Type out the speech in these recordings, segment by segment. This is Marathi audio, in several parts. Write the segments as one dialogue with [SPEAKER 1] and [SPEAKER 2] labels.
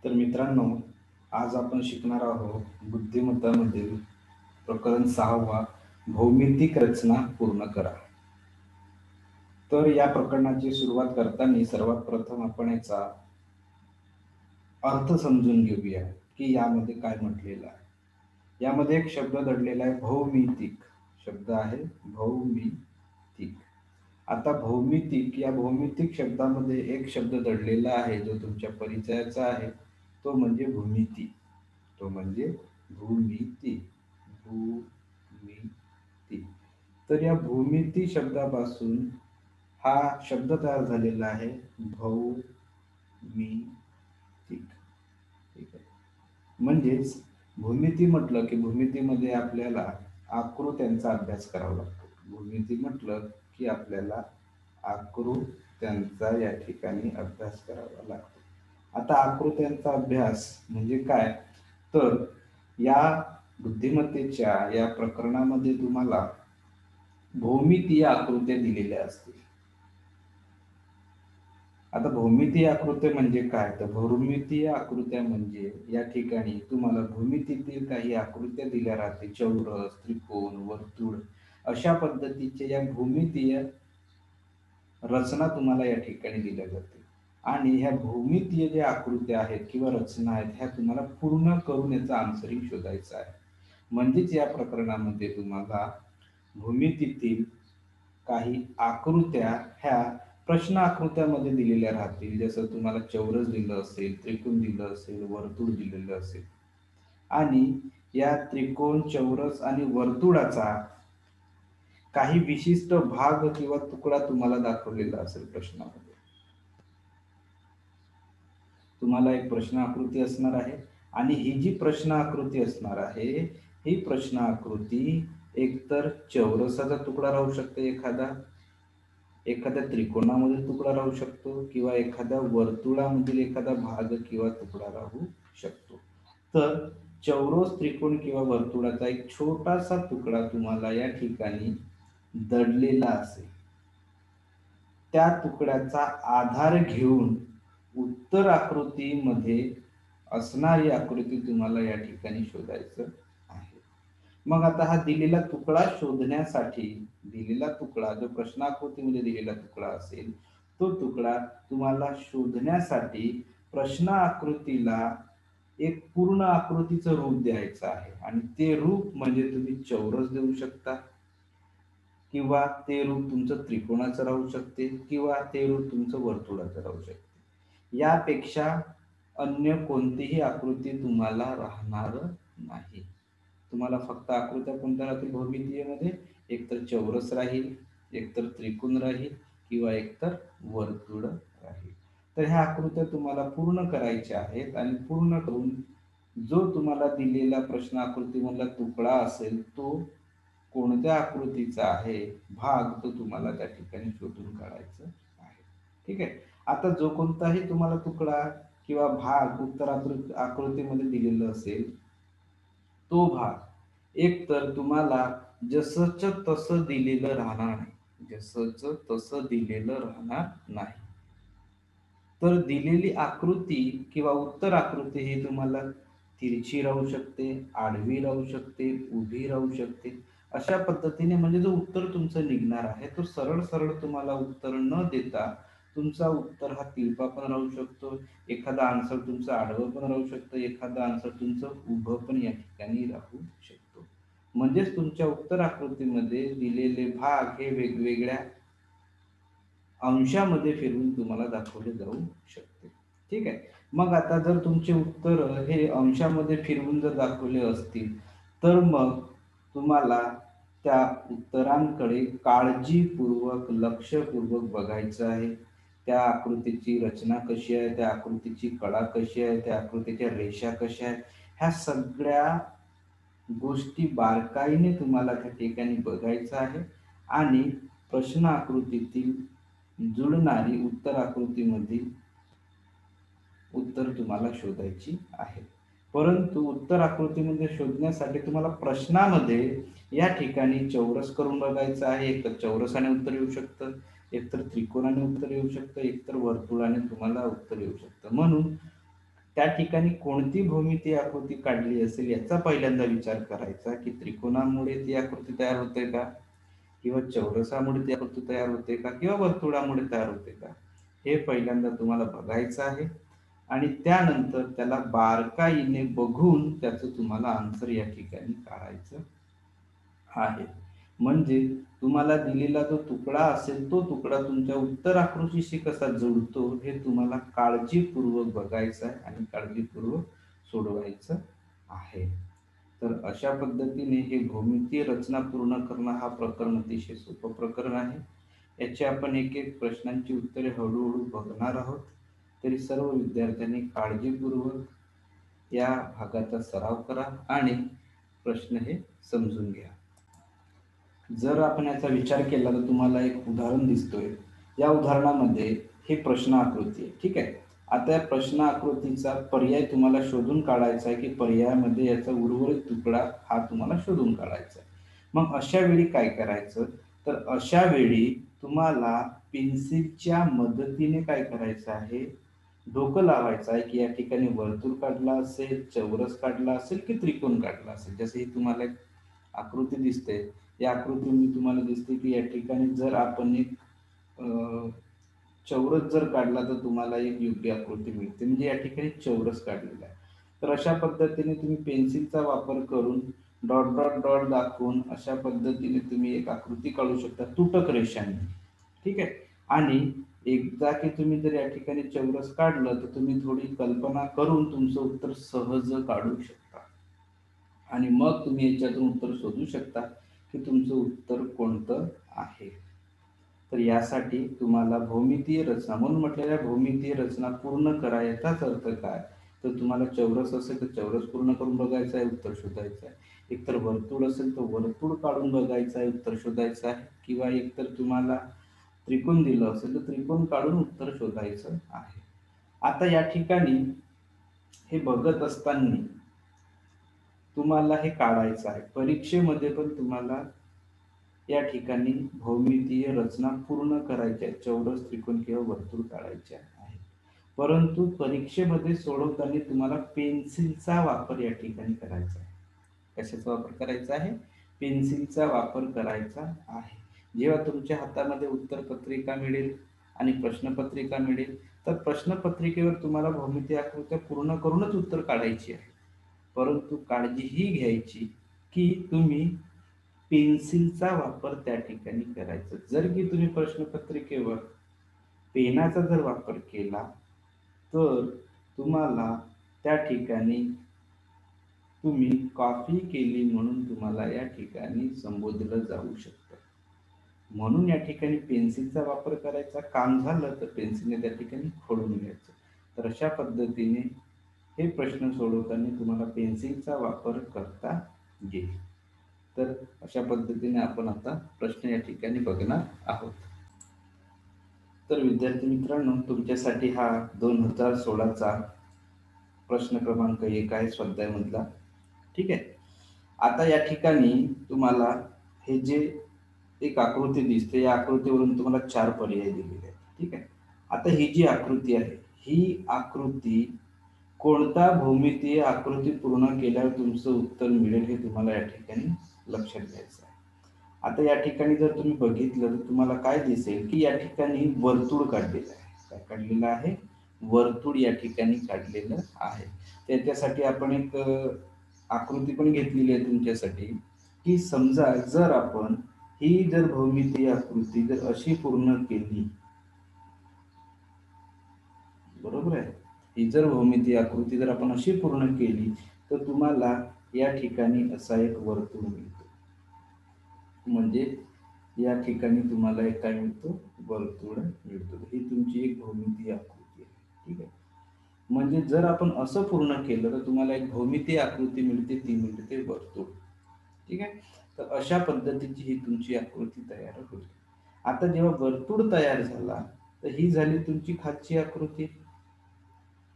[SPEAKER 1] तर मित्रांनो, आज आपण शिकणार आहोत बुद्धिमत्तामधील प्रकरण 6वा भौमितिक रचना पूर्ण करा. तर या प्रकरणाची सुरुवात करताना सर्वात प्रथम आपण याचा अर्थ समजून घेऊया की यामध्ये काय म्हटलेलं आहे. यामध्ये एक शब्द दडलेला आहे भौमितिक. शब्द आहे भौमितिक. आता भौमितिक या भौमितिक शब्दामध्ये एक शब्द दडलेला आहे जो तुमच्या परिचयाचा आहे, तो म्हणजे भूमिती. तो म्हणजे भूमिती. भूमिती. तर या भूमिती शब्दापासून हा शब्द तयार झालेला आहे भौमितिक. ठीक आहे. म्हणजेच भूमिती म्हटलं की भूमितीमध्ये आपल्याला आकृत्यांचा अभ्यास करावा लागतो. भूमिती म्हटलं की आपल्याला आकृत्यांचा या ठिकाणी अभ्यास करावा लागतो. आता आकृत्यांचा अभ्यास म्हणजे काय, तर या बुद्धिमत्तेच्या या प्रकरणामध्ये तुम्हाला भौमितीय आकृत्या दिलेल्या असतील. आता भौमितीय आकृत्या म्हणजे काय, तर भौमितीय आकृत्या म्हणजे या ठिकाणी तुम्हाला भूमितीतील काही आकृत्या दिल्या राहते. चौरस, त्रिकोण, वर्तुळ अशा पद्धतीचे या भूमितीय रचना तुम्हाला या ठिकाणी दिल्या जाते. आणि ह्या भूमितीय ज्या आकृत्या आहेत किंवा रचना आहेत ह्या तुम्हाला पूर्ण करून याचं आन्सरिंग शोधायचं आहे. म्हणजेच या प्रकरणामध्ये तुम्हाला भूमितीतील काही आकृत्या ह्या प्रश्न आकृत्यामध्ये दिलेल्या राहतील. जसं तुम्हाला चौरस दिलं असेल, त्रिकोण दिलं असेल, वर्तुळ दिलेलं असेल आणि या त्रिकोण, चौरस आणि वर्तुळाचा काही विशिष्ट भाग किंवा तुकडा तुम्हाला दाखवलेला असेल प्रश्नामध्ये. तुम्हाला एक प्रश्न आकृती असणार आहे आणि ही जी प्रश्न आकृती असणार आहे ही प्रश्न आकृती एकतर चौरसाचा तुकडा राहू शकते, एखाद्या त्रिकोणामधील तुकडा राहू शकतो किंवा एखाद्या वर्तुळामधील एखादा भाग किंवा तुकडा राहू शकतो. तर चौरस, त्रिकोण किंवा वर्तुळाचा एक छोटासा तुकडा तुम्हाला या ठिकाणी दडलेला असेल. त्या तुकड्याचा आधार घेऊन उत्तर आकृतीमध्ये असणारी आकृती तुम्हाला या ठिकाणी शोधायचं आहे. मग आता हा दिलेला तुकडा शोधण्यासाठी, दिलेला तुकडा जो प्रश्नाकृतीमध्ये दिलेला तुकडा असेल तो तुकडा तुम्हाला शोधण्यासाठी प्रश्न आकृतीला एक पूर्ण आकृतीचं रूप द्यायचं आहे. आणि ते रूप म्हणजे तुम्ही चौरस देऊ शकता किंवा ते रूप तुमचं त्रिकोणाचं राहू शकते किंवा ते रूप तुमचं वर्तुळाचं राहू शकते. यापेक्षा अन्य कोणतीही आकृती तुम्हाला राहणार नाही. तुम्हाला फक्त आकृत्या कोणत्या राहतील भौमितीयमध्ये, एकतर चौरस राहील, एकतर त्रिकोण राहील किंवा एकतर वर्तुळ राहील. तर ह्या आकृत्या तुम्हाला पूर्ण करायच्या आहेत आणि पूर्ण करून जो तुम्हाला दिलेला प्रश्न आकृतीमधला तुकडा असेल तो कोणत्या आकृतीचा आहे भाग, तो तुम्हाला त्या ठिकाणी शोधून काढायचा आहे. ठीक आहे. आता जो कोणताही तुम्हाला तुकडा किंवा भाग उत्तर आकृतीमध्ये दिलेला असेल तो भाग एक तर तुम्हाला जसंच तसं दिलेलं राहणार नाही. जसंच तसं दिलेलं राहणार नाही. तर दिलेली आकृती किंवा उत्तर आकृती ही तुम्हाला तिरछी राहू शकते, आडवी राहू शकते, उभी राहू शकते. अशा पद्धतीने म्हणजे जो उत्तर तुमचं निघणार आहे तो सरळ सरळ तुम्हाला उत्तर न देता तुमचा उत्तर हा तिरपा पण राहू शकतो, एखादा आन्सर तुमचं आडवं पण राहू शकतं, एखादा आन्सर तुमचं उभं पण या ठिकाणी राहू शकतो. म्हणजेच तुमच्या उत्तर आकृतीमध्ये दिलेले भाग हे वेगवेगळ्या अंशामध्ये फिरवून तुम्हाला दाखवले जाऊ शकते. ठीक आहे. मग आता जर तुमचे उत्तर हे अंशामध्ये फिरवून जर दाखवले असतील तर मग तुम्हाला त्या उत्तरांकडे काळजीपूर्वक, लक्षपूर्वक बघायचं आहे. त्या आकृतीची रचना कशी आहे, त्या आकृतीची कळा कशी आहे, त्या आकृतीच्या रेषा कशा आहेत, ह्या सगळ्या गोष्टी बारकाईने तुम्हाला त्या ठिकाणी बघायचं आहे आणि प्रश्न आकृतीतील जुळणारी उत्तर आकृतीमधील उत्तर तुम्हाला शोधायची आहे. परंतु उत्तर आकृतीमध्ये शोधण्यासाठी तुम्हाला प्रश्नामध्ये या ठिकाणी चौरस करून बघायचं आहे. एकतर चौरसाने उत्तर येऊ शकतं, एकतर त्रिकोणाने उत्तर येऊ शकतं, एकतर वर्तुळाने तुम्हाला उत्तर येऊ शकतं. म्हणून त्या ठिकाणी कोणती भूमिती आकृती काढली असेल याचा पहिल्यांदा विचार करायचा, की त्रिकोणामुळे ती आकृती तयार होते का, किंवा चौरसामुळे ती आकृती तयार होते का, किंवा वर्तुळामुळे तयार होते का, हे पहिल्यांदा तुम्हाला बघायचं आहे. आणि त्यानंतर त्याला बारकाईने बघून त्याचं तुम्हाला आन्सर या ठिकाणी काढायचं आहे. म्हणजे तुम्हाला दिलेला जो तुकडा असेल तो तुकडा तुमच्या उत्तर आकृतीशी कसा जुळतो हे तुम्हाला काळजीपूर्वक बघायचं आहे आणि काळजीपूर्वक सोडवायचं आहे. तर अशा पद्धतीने हे भौमितीय रचना पूर्ण करणं हा प्रकरण अतिशय सोपं प्रकरण आहे. याची आपण एक एक प्रश्नांची उत्तरे हळूहळू बघणार आहोत. तरी सर्व विद्यार्थ्यांनी काळजीपूर्वक या भागाचा सराव करा आणि प्रश्न हे समजून घ्या. जर आपण याचा विचार केला तर तुम्हाला एक उदाहरण दिसतोय. या उदाहरणामध्ये हे प्रश्न आकृती आहे, ठीक आहे. आता या प्रश्न आकृतीचा पर्याय तुम्हाला शोधून काढायचा आहे, की पर्यायामध्ये याचा उर्वरित तुकडा हा तुम्हाला शोधून काढायचा आहे. मग अशा वेळी काय करायचं, तर अशा वेळी तुम्हाला पेन्सिलच्या मदतीने काय करायचं आहे, डोकं लावायचं आहे, की या ठिकाणी वर्तुळ काढला असेल, चौरस काढला असेल, की त्रिकोण काढला असेल. जसं ही तुम्हाला एक आकृती दिसते, या आकृतीमध्ये तुम्हाला दिसते की या ठिकाणी जर आपण एक चौरस जर काढला तर तुम्हाला एक योग्य आकृती मिळते, म्हणजे या ठिकाणी चौरस काढलेला आहे. तर अशा पद्धतीने तुम्ही पेन्सिलचा वापर करून डॉट डॉट डॉट दाखवून अशा पद्धतीने तुम्ही एक आकृती काढू शकता तुटक रेषांनी, ठीक आहे. आणि एकदा की तुम्ही जर या ठिकाणी चौरस काढलं तर तुम्ही थोडी कल्पना करून तुमचं उत्तर सहज काढू शकता आणि मग तुम्ही याच्यातून उत्तर शोधू शकता की तुमचं उत्तर कोणतं आहे. तर यासाठी तुम्हाला भौमितीय रचना, म्हणून म्हटलेल्या भौमितीय रचना पूर्ण करा. याचाच अर्थ काय, तर तुम्हाला चौरस असेल तर चौरस पूर्ण करून बघायचं आहे, उत्तर शोधायचं आहे. एकतर वर्तुळ असेल तर वर्तुळ काढून बघायचं आहे, उत्तर शोधायचं आहे. किंवा एकतर तुम्हाला त्रिकोण दिलं असेल तर त्रिकोण काढून उत्तर शोधायचं आहे. आता या ठिकाणी हे बघत असताना तुम्हाला हे काढायचं आहे. परीक्षेमध्ये पण तुम्हाला या ठिकाणी भौमितीय रचना पूर्ण करायच्या आहेत, चौरस, त्रिकोण किंवा वर्तुळ काढायचे आहे. परंतु परीक्षेमध्ये सोडवताना तुम्हाला पेन्सिलचा वापर या ठिकाणी करायचा आहे. कशाचा वापर करायचा आहे, पेन्सिलचा वापर करायचा आहे. जेव्हा तुमच्या हातामध्ये उत्तरपत्रिका मिळेल आणि प्रश्नपत्रिका मिळेल तर प्रश्नपत्रिकेवर तुम्हाला भौमितीय आकृत्या पूर्ण करूनच उत्तर काढायची आहे. परंतु काळजी ही घ्यायची की तुम्ही पेन्सिलचा वापर त्या ठिकाणी करायचा. जर की तुम्ही प्रश्नपत्रिकेवर पेनाचा जर वापर केला तर तुम्हाला त्या ठिकाणी तुम्ही कॉपी केली म्हणून तुम्हाला या ठिकाणी संबोधलं जाऊ शकतं. म्हणून या ठिकाणी पेन्सिलचा वापर करायचा, काम झालं तर पेन्सिलने त्या ठिकाणी खोडून घ्यायचं. तर अशा पद्धतीने हे प्रश्न सोडवताना तुम्हाला पेन्सिलचा वापर करता येईल. तर अशा पद्धतीने आपण आता प्रश्न या ठिकाणी बघणार आहोत. तर विद्यार्थी मित्रांनो, तुमच्यासाठी हा 2016चा प्रश्न क्रमांक 1 आहे स्वाध्यायमधला, ठीक आहे. आता या ठिकाणी तुम्हाला हे जे एक आकृती दिसते, या आकृतीवरून तुम्हाला 4 पर्याय दिलेले आहेत, ठीक आहे. आता ही जी आकृती आहे, ही आकृती कोणता भौमितीय आकृती पूर्ण केल्यावर तुमचं उत्तर मिळेल हे तुम्हाला या ठिकाणी लक्षात घ्यायचं आहे. आता या ठिकाणी जर तुम्ही बघितलं तर तुम्हाला काय दिसेल की या ठिकाणी वर्तुळ काढलेलं आहे. काय काढलेलं आहे, वर्तुळ या ठिकाणी काढलेलं आहे. त्याच्यासाठी आपण एक आकृती पण घेतलेली आहे तुमच्यासाठी, की समजा जर आपण ही जर भौमितीय आकृती जर अशी पूर्ण केली, बरोबर आहे, ही जर भौमितीय आकृती जर आपण अशी पूर्ण केली तर तुम्हाला या ठिकाणी असा एक वर्तुळ मिळतो. म्हणजे या ठिकाणी तुम्हाला एक काय मिळतो, वर्तुळ मिळतो. ही तुमची एक भौमितीय आकृती आहे, ठीक आहे. म्हणजे जर आपण असं पूर्ण केलं तर तुम्हाला एक भौमितीय आकृती मिळते, ती मिळते वर्तुळ, ठीक आहे. तर अशा पद्धतीची ही तुमची आकृती तयार होईल. आता जेव्हा वर्तुळ तयार झाला तर ही झाली तुमची खालची आकृती,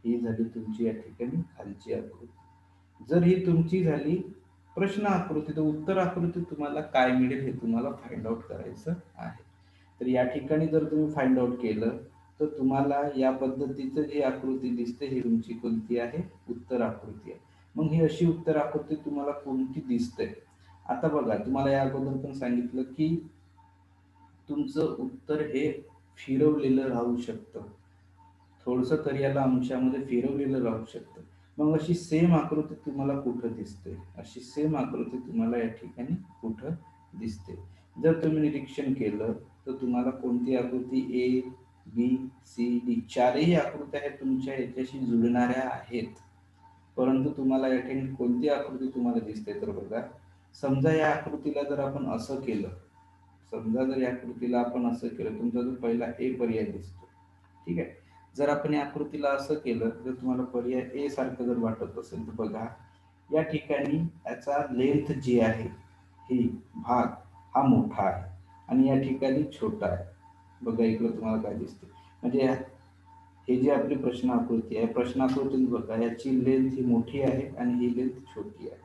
[SPEAKER 1] ही झाली तुमची या ठिकाणी खालची आकृती. जर ही तुमची झाली प्रश्न आकृती तर उत्तर आकृती तुम्हाला काय मिळेल हे तुम्हाला फाइंड आउट करायचं आहे. तर या ठिकाणी जर तुम्ही फाइंड आउट केलं तर तुम्हाला या पद्धतीचं जी आकृती दिसते ही तुमची कोणती आहे, उत्तर आकृती आहे. मग ही अशी उत्तर आकृती तुम्हाला कोणती दिसते? आता बघा, तुम्हाला या अगोदर पण सांगितलं की तुमचं उत्तर हे फिरवलेलं राहू शकतं, थोडंसं तरी याला अंशामध्ये फिरवलेलं राहू शकतं. मग अशी सेम आकृती तुम्हाला कुठं दिसते? अशी सेम आकृती तुम्हाला या ठिकाणी कुठं दिसते? जर तुम्ही निरीक्षण केलं तर तुम्हाला कोणती आकृती ए, बी, सी, डी चारही आकृत्या ह्या तुमच्या याच्याशी जुळणाऱ्या आहेत. परंतु तुम्हाला या ठिकाणी कोणती आकृती तुम्हाला दिसते? तर बघा, समजा या आकृतीला जर आपण असं केलं, समजा जर या आकृतीला आपण असं केलं, तुमचा जो पहिला ए पर्याय दिसतो, ठीक आहे. जर आपण या आकृतीला असं केलं, जर तुम्हाला पर्याय ए सारखं जर वाटत असेल तर बघा, या ठिकाणी याचा लेंथ जी आहे, ही भाग हा मोठा आहे आणि या ठिकाणी छोटा आहे. बघा इकडे तुम्हाला काय दिसते, म्हणजे हे जी आपली प्रश्न आकृती आहे, प्रश्न आकृतीत बघा याची लेंथ ही मोठी आहे आणि ही लेंथ छोटी आहे.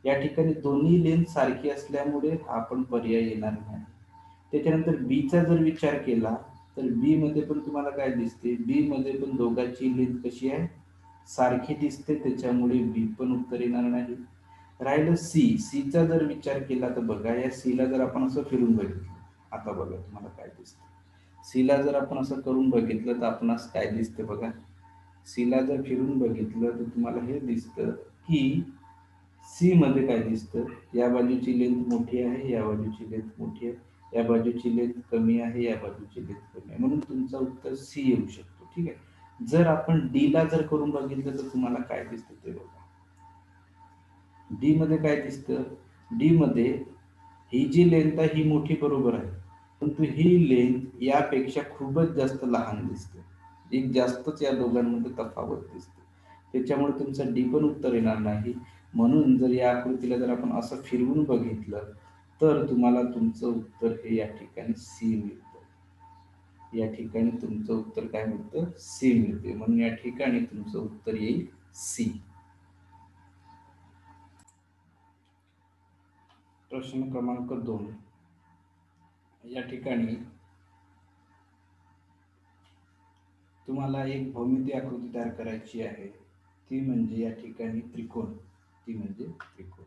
[SPEAKER 1] या ठिकाणी दोन्ही लेंथ सारखी असल्यामुळे हा पण पर्याय येणार नाही. त्याच्यानंतर बी चा जर विचार केला तर बी मध्ये पण तुम्हाला काय दिसते, बी मध्ये पण दोघांची लेंथ कशी आहे, सारखी दिसते, त्याच्यामुळे बी पण उत्तर येणार नाही. राहिलं सी, सी चा जर विचार केला तर बघा, या सी ला जर आपण असं फिरून बघितलं, आता बघा तुम्हाला काय दिसतं. सी ला जर आपण असं करून बघितलं तर आपणास काय दिसते बघा, सी ला जर फिरून बघितलं तर तुम्हाला हे दिसतं की सी मध्ये काय दिसतं, या बाजूची लेंथ मोठी आहे, या बाजूची लेंथ मोठी आहे, या बाजूची लेंथ कमी आहे, या बाजूची लेंथ कमी आहे, म्हणून तुमचं उत्तर सी येऊ शकतो. ठीक आहे. जर आपण डी ला जर करून बघितलं तर तुम्हाला काय दिसतं ते बघा. डी मध्ये काय दिसतं, डी मध्ये ही जी लेंथ आहे ही मोठी बरोबर आहे, परंतु ही लेंथ यापेक्षा खूपच जास्त लहान दिसते. एक जास्तच या दोघांमध्ये तफावत दिसते, त्याच्यामुळे तुमचं डी पण उत्तर येणार नाही. म्हणून जर या आकृतीला जर आपण असं फिरवून बघितलं तर तुम्हाला तुमचं उत्तर हे या ठिकाणी सी मिळतं. या ठिकाणी तुमचं उत्तर काय मिळतं, सी मिळते. म्हणून या ठिकाणी तुमचं उत्तर येईल सी. प्रश्न क्रमांक 2, या ठिकाणी तुम्हाला एक भौमिती आकृती तयार करायची आहे, ती म्हणजे या ठिकाणी त्रिकोण, ती म्हणजे त्रिकोण.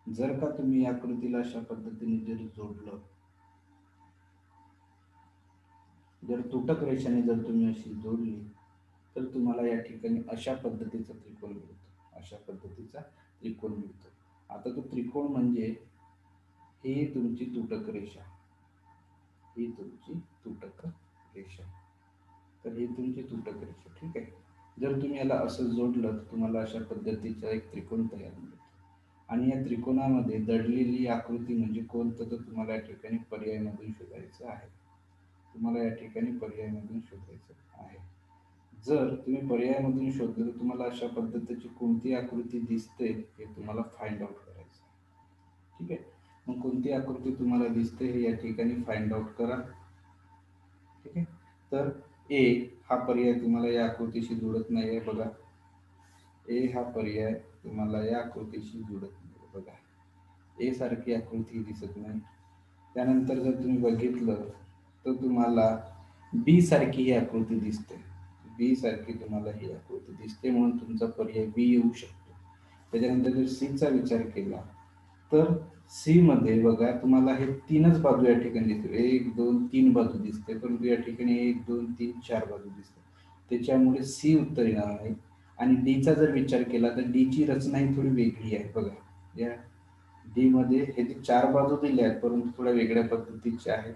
[SPEAKER 1] जर का तुम्ही या आकृतीला अशा पद्धतीने जर जोडलं, जर तुटक रेषाने जर तुम्ही अशी जोडली तर तुम्हाला या ठिकाणी अशा पद्धतीचा त्रिकोण मिळतो, अशा पद्धतीचा त्रिकोण मिळतो. आता तो त्रिकोण म्हणजे ही तुमची तुटक रेषा, ही तुमची तुटक रेषा, तर ही तुमची तुटक रेषा. ठीक आहे. जर तुम्ही याला असं जोडलं तर तुम्हाला अशा पद्धतीचा एक त्रिकोण तयार मिळतो. आणि या त्रिकोणामध्ये दडलेली आकृती म्हणजे कोणतं, तर तुम्हाला या ठिकाणी पर्यायमधून शोधायचं आहे. तुम्हाला या ठिकाणी पर्यायमधून शोधायचं आहे. जर तुम्ही पर्यायमधून शोधलं तर तुम्हाला अशा पद्धतीची कोणती आकृती दिसते हे तुम्हाला फाइंड आउट करायचं आहे. ठीक आहे. मग कोणती आकृती तुम्हाला दिसते हे या ठिकाणी फाइंड आउट करा. ठीक आहे. तर ए हा पर्याय तुम्हाला या आकृतीशी जुळत नाही आहे बघा, ए हा पर्याय तुम्हाला या आकृतीशी जुळत नाही बघा, ए सारखी आकृती दिसत नाही. त्यानंतर जर तुम्ही बघितलं तर तुम्हाला बी सारखी ही आकृती दिसते, बी सारखी तुम्हाला ही आकृती दिसते, म्हणून तुमचा पर्याय बी येऊ शकतो. त्याच्यानंतर जर सी चा विचार केला तर सी मध्ये बघा तुम्हाला हे तीनच बाजू या ठिकाणी दिसते, एक दोन तीन बाजू दिसते, परंतु या ठिकाणी एक दोन तीन चार बाजू दिसते, त्याच्यामुळे सी उत्तर येणार नाही. आणि डी चा जर विचार केला तर डी ची रचना ही थोडी वेगळी आहे बघा, या डी मध्ये हे जे चार बाजू दिल्या आहेत परंतु थोड्या वेगळ्या पद्धतीच्या आहेत,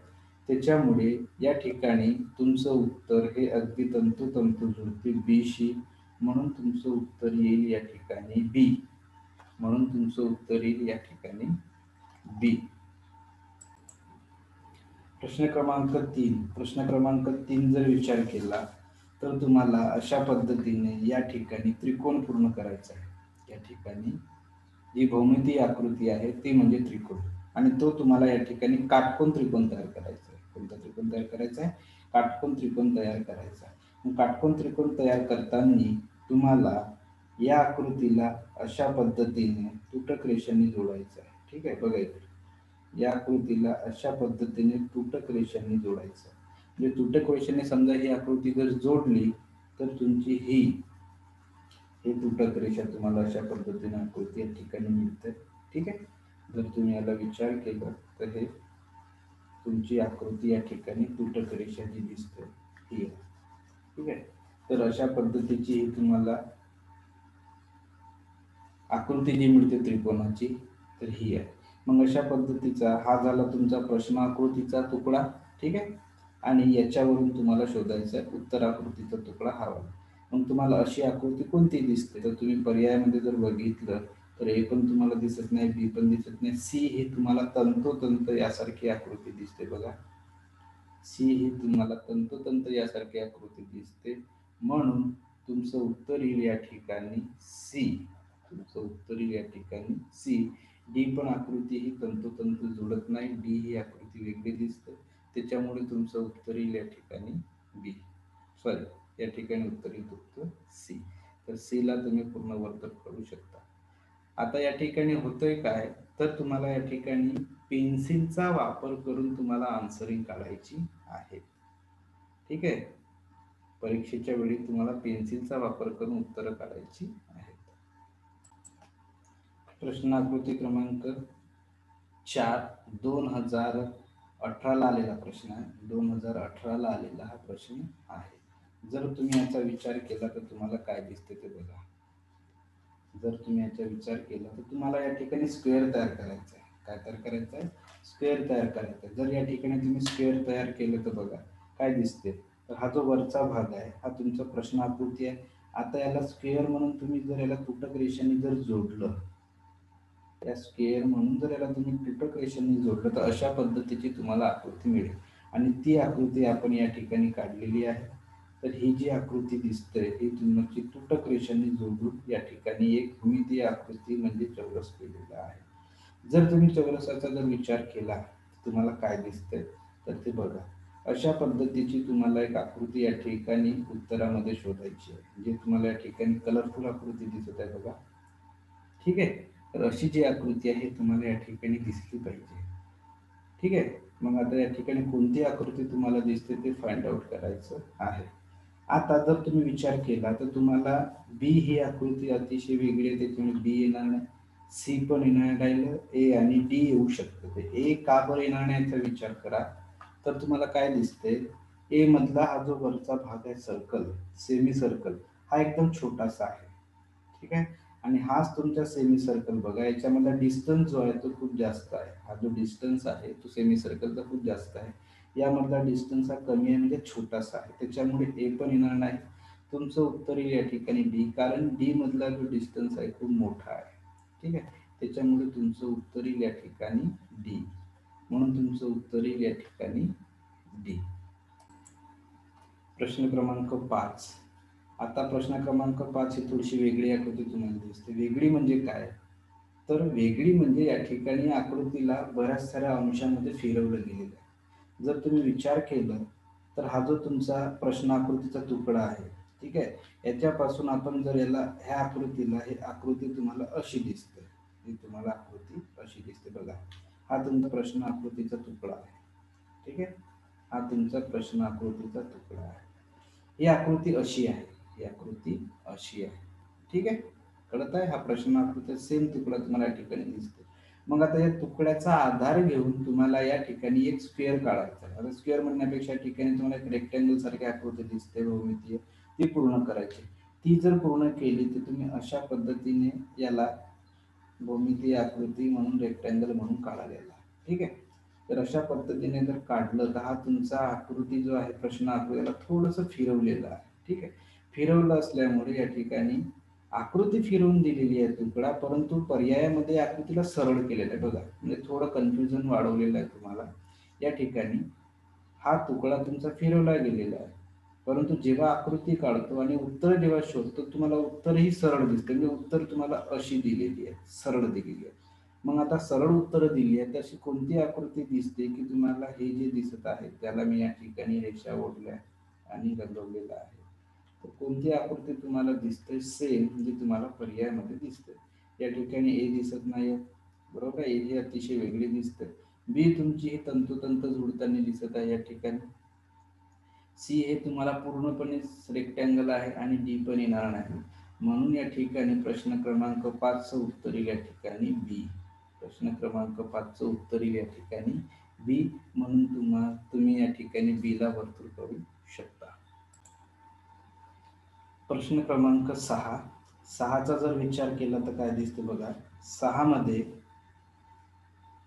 [SPEAKER 1] त्याच्यामुळे या ठिकाणी तुमचं उत्तर हे अगदी तंतोतंत जुळते बी शी, म्हणून तुमचं उत्तर येईल या ठिकाणी बी. म्हणून तुमचं उत्तर येईल या ठिकाणी बी. प्रश्न क्रमांक 3, प्रश्न क्रमांक 3 जर विचार केला तर तुम्हाला अशा पद्धतीने या ठिकाणी त्रिकोण पूर्ण करायचा आहे. या ठिकाणी जी भौमितीय आकृती आहे ती म्हणजे त्रिकोण, आणि तो तुम्हाला या ठिकाणी काटकोन त्रिकोण तयार करायचा आहे. कोणता त्रिकोण तयार करायचा आहे, काटकोन त्रिकोण तयार करायचा आहे. मग काटकोन त्रिकोण तयार करताना तुम्हाला या आकृतीला अशा पद्धतीने तुटक रेषांनी जोडायचं आहे. ठीक आहे. बघा इकडे या आकृतीला अशा पद्धतीने तुटक रेषांनी जोडायचं. म्हणजे तुटक रेषेने समजा ही आकृती जर जोडली तर तुमची ही तुटक रेषा तुम्हाला अशा पद्धतीने आकृती या ठिकाणी मिळते. ठीक आहे. जर तुम्ही याला विचार केला तर हे तुमची आकृती या ठिकाणी तुटक रेषा जी दिसते ही आहे. ठीक आहे. तर अशा पद्धतीची ही तुम्हाला आकृती जी मिळते त्रिकोणाची तर ही आहे. मग अशा पद्धतीचा हा झाला तुमचा प्रश्न आकृतीचा तुकडा. ठीक आहे. आणि याच्यावरून तुम्हाला शोधायचा उत्तर आकृतीचा तुकडा हवा. मग तुम्हाला अशी आकृती कोणती दिसते तर तुम्ही पर्यायामध्ये जर बघितलं तर ए पण तुम्हाला दिसत नाही, बी पण दिसत नाही, सी ही तुम्हाला तंतोतंत यासारखी आकृती दिसते बघा. सी ही तुम्हाला तंतोतंत यासारखी आकृती दिसते. म्हणून तुमचं उत्तर येईल या ठिकाणी सी. तुमचं उत्तर येईल या ठिकाणी सी. डी पण आकृती ही तंतोतंत जुळत नाही, डी ही आकृती वेगळी दिसते, त्याच्यामुळे तुमचं उत्तर येईल या ठिकाणी बी. सॉरी, या ठिकाणी उत्तर येईल तुमचं सी. तर सी ला तुम्ही पूर्ण वर्तक करू शकता. आता या ठिकाणी होतंय काय तर तुम्हाला या ठिकाणी पेन्सिलचा वापर करून तुम्हाला आन्सरिंग काढायची आहे. ठीक आहे. परीक्षेच्या वेळी तुम्हाला पेन्सिलचा वापर करून उत्तरं काढायची आहेत. प्रश्न आकृती क्रमांक 4 2018 ला आलेला प्रश्न आहे. 2018 ला आलेला हा प्रश्न आहे. जर तुम्ही याचा विचार केला तर तुम्हाला काय दिसते ते बघा. जर तुम्ही याचा विचार केला तर तुम्हाला या ठिकाणी स्क्वेअर तयार करायचा आहे. काय तयार करायचं आहे? स्क्वेअर तयार करायचा आहे. जर या ठिकाणी तुम्ही स्क्वेअर तयार केलं तर बघा काय दिसते. तर हा जो वरचा भाग आहे हा तुमचा प्रश्न आकृती आहे. आता याला स्क्वेअर म्हणून तुम्ही जर याला तुटक रेषाने जर जोडलं, या स्क्वेअर म्हणून जर याला तुम्ही तुटक रेषांनी जोडलं तर अशा पद्धतीची तुम्हाला आकृती मिळेल. आणि ती आकृती आपण या ठिकाणी काढलेली आहे. तर ही जी आकृती दिसते ही तुमची तुटक रेषांनी जोडून या ठिकाणी एक भूमितीय आकृती म्हणजे चौरस केलेला आहे. जर तुम्ही चौरसाचा जर विचार केला तुम्हाला काय दिसतंय तर ते बघा. अशा पद्धतीची तुम्हाला एक आकृती या ठिकाणी उत्तरामध्ये शोधायची आहे. जे तुम्हाला या ठिकाणी कलरफुल आकृती दिसत आहे बघा. ठीक आहे. तर अशी जी आकृती आहे तुम्हाला या ठिकाणी दिसली पाहिजे. ठीक आहे. मग आता या ठिकाणी कोणती आकृती तुम्हाला दिसते ते फाइंड आउट करायचं आहे. आता जर तुम्ही विचार केला तर तुम्हाला बी ही आकृती अतिशय वेगळी आहे, त्याच्यामुळे बी येणार नाही, सी पण येणार नाही, ए आणि डी येऊ शकतं. ते ए का बरं येणार नाही याचा विचार करा तर तुम्हाला काय दिसते. ए मधला हा जो वरचा भाग आहे सर्कल, सेमी सर्कल, हा एकदम छोटासा आहे. ठीक आहे. आणि हाच तुमचा सेमी सर्कल बघा, याच्यामधला डिस्टन्स जो आहे तो खूप जास्त आहे. हा जो डिस्टन्स आहे तो सेमी सर्कलचा खूप जास्त आहे. यामधला डिस्टन्स हा कमी आहे म्हणजे छोटासा आहे, त्याच्यामुळे ए पण येणार नाही. तुमचं उत्तर येईल या ठिकाणी डी, कारण डी मधला जो डिस्टन्स आहे खूप मोठा आहे. ठीक आहे. त्याच्यामुळे तुमचं उत्तर येईल या ठिकाणी डी. म्हणून तुमचं उत्तर येईल या ठिकाणी डी. प्रश्न क्रमांक 5. आता प्रश्न क्रमांक 5 ही थोडीशी वेगळी आकृती तुम्हाला दिसते. वेगळी म्हणजे काय तर वेगळी म्हणजे या ठिकाणी आकृतीला बऱ्याच साऱ्या अंशामध्ये फिरवलं गेलेलं आहे. जर तुम्ही विचार केलं तर हा जो तुमचा प्रश्न आकृतीचा तुकडा आहे, ठीक आहे, याच्यापासून आपण जर याला ह्या आकृतीला हे आकृती तुम्हाला अशी दिसते. ही तुम्हाला आकृती अशी दिसते बघा. हा तुमचा प्रश्न आकृतीचा तुकडा आहे. ठीक आहे. हा तुमचा प्रश्न आकृतीचा तुकडा आहे. ही आकृती अशी आहे, ही आकृती अशी आहे. ठीक आहे. कळत आहे. हा प्रश्न आकृती सेम तुकडा तुम्हाला या ठिकाणी दिसतो. मग आता या तुकड्याचा आधार घेऊन तुम्हाला या ठिकाणी एक स्क्वेअर काढायचा आहे. आता स्क्वेअर म्हणण्यापेक्षा या ठिकाणी तुम्हाला एक रेक्टँगल सारखी आकृती दिसते भौमितीय, ती पूर्ण करायची. ती जर पूर्ण केली तर तुम्ही अशा पद्धतीने याला भौमितीय आकृती म्हणून रेक्टँगल म्हणून काढायला. ठीक आहे. तर अशा पद्धतीने जर काढलं तर हा तुमचा आकृती जो आहे प्रश्न आकृतीला थोडंसं फिरवलेलं आहे. ठीक आहे. फिरवलं असल्यामुळे या ठिकाणी आकृती फिरवून दिलेली आहे तुकडा, परंतु पर्यायामध्ये आकृतीला सरळ केलेलं आहे बघा. म्हणजे थोडं कन्फ्युजन वाढवलेलं आहे तुम्हाला या ठिकाणी. हा तुकडा तुमचा फिरवला गेलेला आहे, परंतु जेव्हा आकृती काढतो आणि उत्तर जेव्हा शोधतो तुम्हाला उत्तर ही सरळ दिसते. म्हणजे उत्तर तुम्हाला अशी दिलेली आहे, सरळ दिलेली आहे. मग आता सरळ उत्तर दिली आहे तर अशी कोणती आकृती दिसते की तुम्हाला हे जे दिसत आहे त्याला मी या ठिकाणी रेषा ओढल्या आणि रंगवलेला आहे. तर कोणती आकृती तुम्हाला दिसते सेम म्हणजे तुम्हाला पर्यायामध्ये दिसते. या ठिकाणी ए दिसत नाही, बरोबर आहे. ए ही अतिशय वेगळी दिसते. बी तुमची ही तंतोतंत जुळताना दिसत आहे या ठिकाणी. सी हे तुम्हाला पूर्णपणे रेक्टँगल आहे आणि डी पण येणार नाही, म्हणून या ठिकाणी प्रश्न क्रमांक 5 चं उत्तर येईल या ठिकाणी बी. प्रश्न क्रमांक 5 चं उत्तर येईल या ठिकाणी बी, म्हणून तुम्ही या ठिकाणी बी ला वर्तुळ करू शकता. प्रश्न क्रमांक 6, 6चा जर विचार केला तर काय दिसते बघा. 6 मध्ये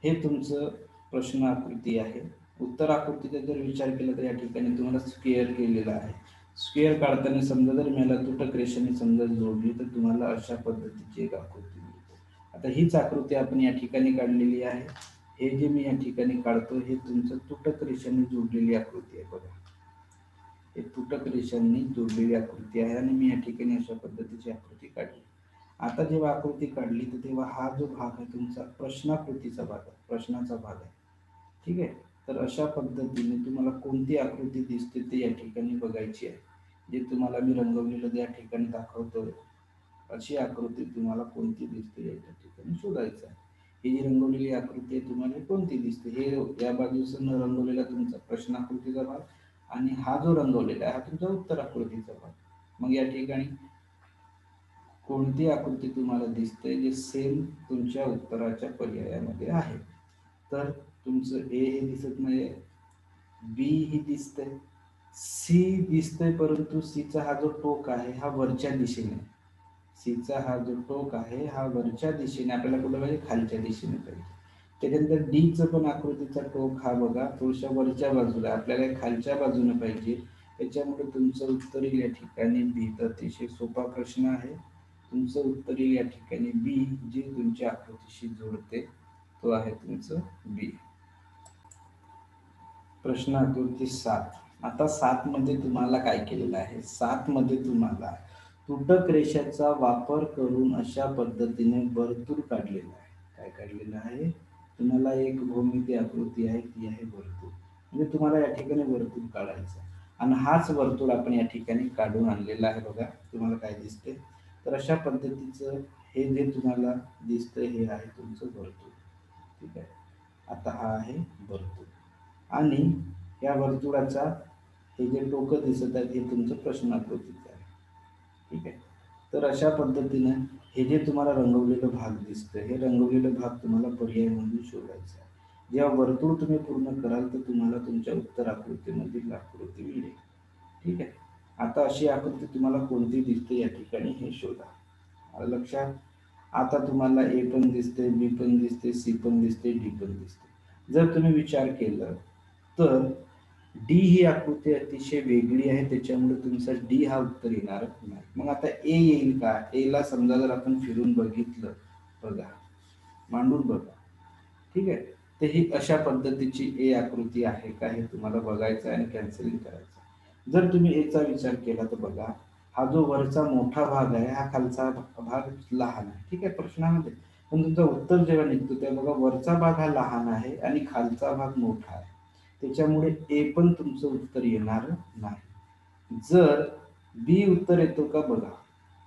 [SPEAKER 1] हे तुमचं प्रश्न आकृती आहे. उत्तर आकृतीचा जर विचार केला तर या ठिकाणी तुम्हाला स्क्वेअर केलेला आहे. स्क्वेअर काढताना समजा जर मला तुटक रेषेने समजा जोडली तर तुम्हाला अशा पद्धतीची एक आकृती मिळते. आता हीच आकृती आपण या ठिकाणी काढलेली आहे. हे जे मी या ठिकाणी काढतो हे तुमचं तुटक रेषेने जोडलेली आकृती आहे बघा. हे तुटक रेषांनी जोडलेली आकृती आहे आणि मी या ठिकाणी अशा पद्धतीची आकृती काढली. आता जेव्हा आकृती काढली तर तेव्हा हा जो भाग आहे तुमचा प्रश्नाकृतीचा भाग आहे, प्रश्नाचा भाग आहे. ठीक आहे. तर अशा पद्धतीने तुम्हाला कोणती आकृती दिसते ते या ठिकाणी बघायची आहे. जे तुम्हाला मी रंगवलेलं या ठिकाणी दाखवतोय अशी आकृती तुम्हाला कोणती दिसते या ठिकाणी शोधायचं आहे. ही जी रंगवलेली आकृती आहे तुम्हाला कोणती दिसते, हे या बाजूचा रंगवलेला तुमचा प्रश्नाकृतीचा भाग आणि हा जो रंगवलेला आहे हा तुमचा उत्तर आकृतीचा भाग. मग या ठिकाणी कोणती आकृती तुम्हाला दिसते जे सेम तुमच्या उत्तराच्या पर्यायामध्ये आहे. तर तुमचं ए हे दिसत नाही, बी ही दिसते, सी दिसते, परंतु सीचा हा जो टोक आहे हा वरच्या दिशेने, सीचा हा जो टोक आहे हा वरच्या दिशेने आपल्याला कुठं पाहिजे, खालच्या दिशेने पाहिजे. त्याच्यानंतर डीचं पण आकृतीचा टोक हा बघा थोड्याशा वरच्या बाजूला, आपल्याला खालच्या बाजूने पाहिजे. त्याच्यामुळे तुमचं उत्तर येईल या ठिकाणी बी. तर अतिशय सोपा प्रश्न आहे. तुमचं उत्तर येईल या ठिकाणी बी, जे तुमच्या आकृतीशी जोडते तो आहे तुमचं बी. प्रश्न आकृती 7. आता 7 मध्ये तुम्हाला काय केलेलं आहे, 7 मध्ये तुम्हाला तुटक रेषाचा वापर करून अशा पद्धतीने वर्तुळ काढलेलं आहे. काय काढलेलं आहे, तुम्हाला एक भूमिती आकृती आहे ती आहे वर्तुळ. म्हणजे तुम्हाला या ठिकाणी वर्तुळ काढायचं आणि हाच वर्तुळ आपण या ठिकाणी काढून आणलेला आहे बघा. तुम्हाला काय दिसते, तर अशा पद्धतीचं हे जे तुम्हाला दिसतंय हे आहे तुमचं वर्तुळ. ठीक आहे. आता हा आहे वर्तुळ आणि या वर्तुळाचा हे जे टोकं दिसत आहेत हे तुमचं प्रश्नाकृतीचं आहे. ठीक आहे. तर अशा पद्धतीने हे जे तुम्हाला रंगवलेलं भाग दिसतं हे रंगवलेलं भाग तुम्हाला पर्यायमधून शोधायचं आहे. जेव्हा वर्तुळ तुम्ही पूर्ण कराल तर तुम्हाला तुमच्या उत्तर आकृतीमधील आकृती मिळेल. ठीक आहे. आता अशी आकृती तुम्हाला कोणती दिसते या ठिकाणी हे शोधा. आलं लक्षात. आता तुम्हाला ए पण दिसते, बी पण दिसते, सी पण दिसते, डी पण दिसते. जर तुम्ही विचार केलं तर डी ही आकृती अतिशय वेगळी आहे, त्याच्यामुळे तुमचा डी हा उत्तर येणार नाही. मग आता ए येईल का, ए ला समजा जर आपण फिरून बघितलं बघा, मांडून बघा. ठीक आहे. तर ही अशा पद्धतीची ए आकृती आहे का हे तुम्हाला बघायचं आणि कॅन्सलिंग करायचं. जर तुम्ही एचा विचार केला तर बघा हा जो वरचा मोठा भाग आहे हा खालचा भाग लहान आहे. ठीक आहे प्रश्नामध्ये, पण तुमचं उत्तर जेव्हा निघतो तेव्हा बघा वरचा भाग हा लहान आहे आणि खालचा भाग मोठा आहे, त्याच्यामुळे ए पण तुमचं उत्तर येणार नाही. जर बी उत्तर येतो का बघा,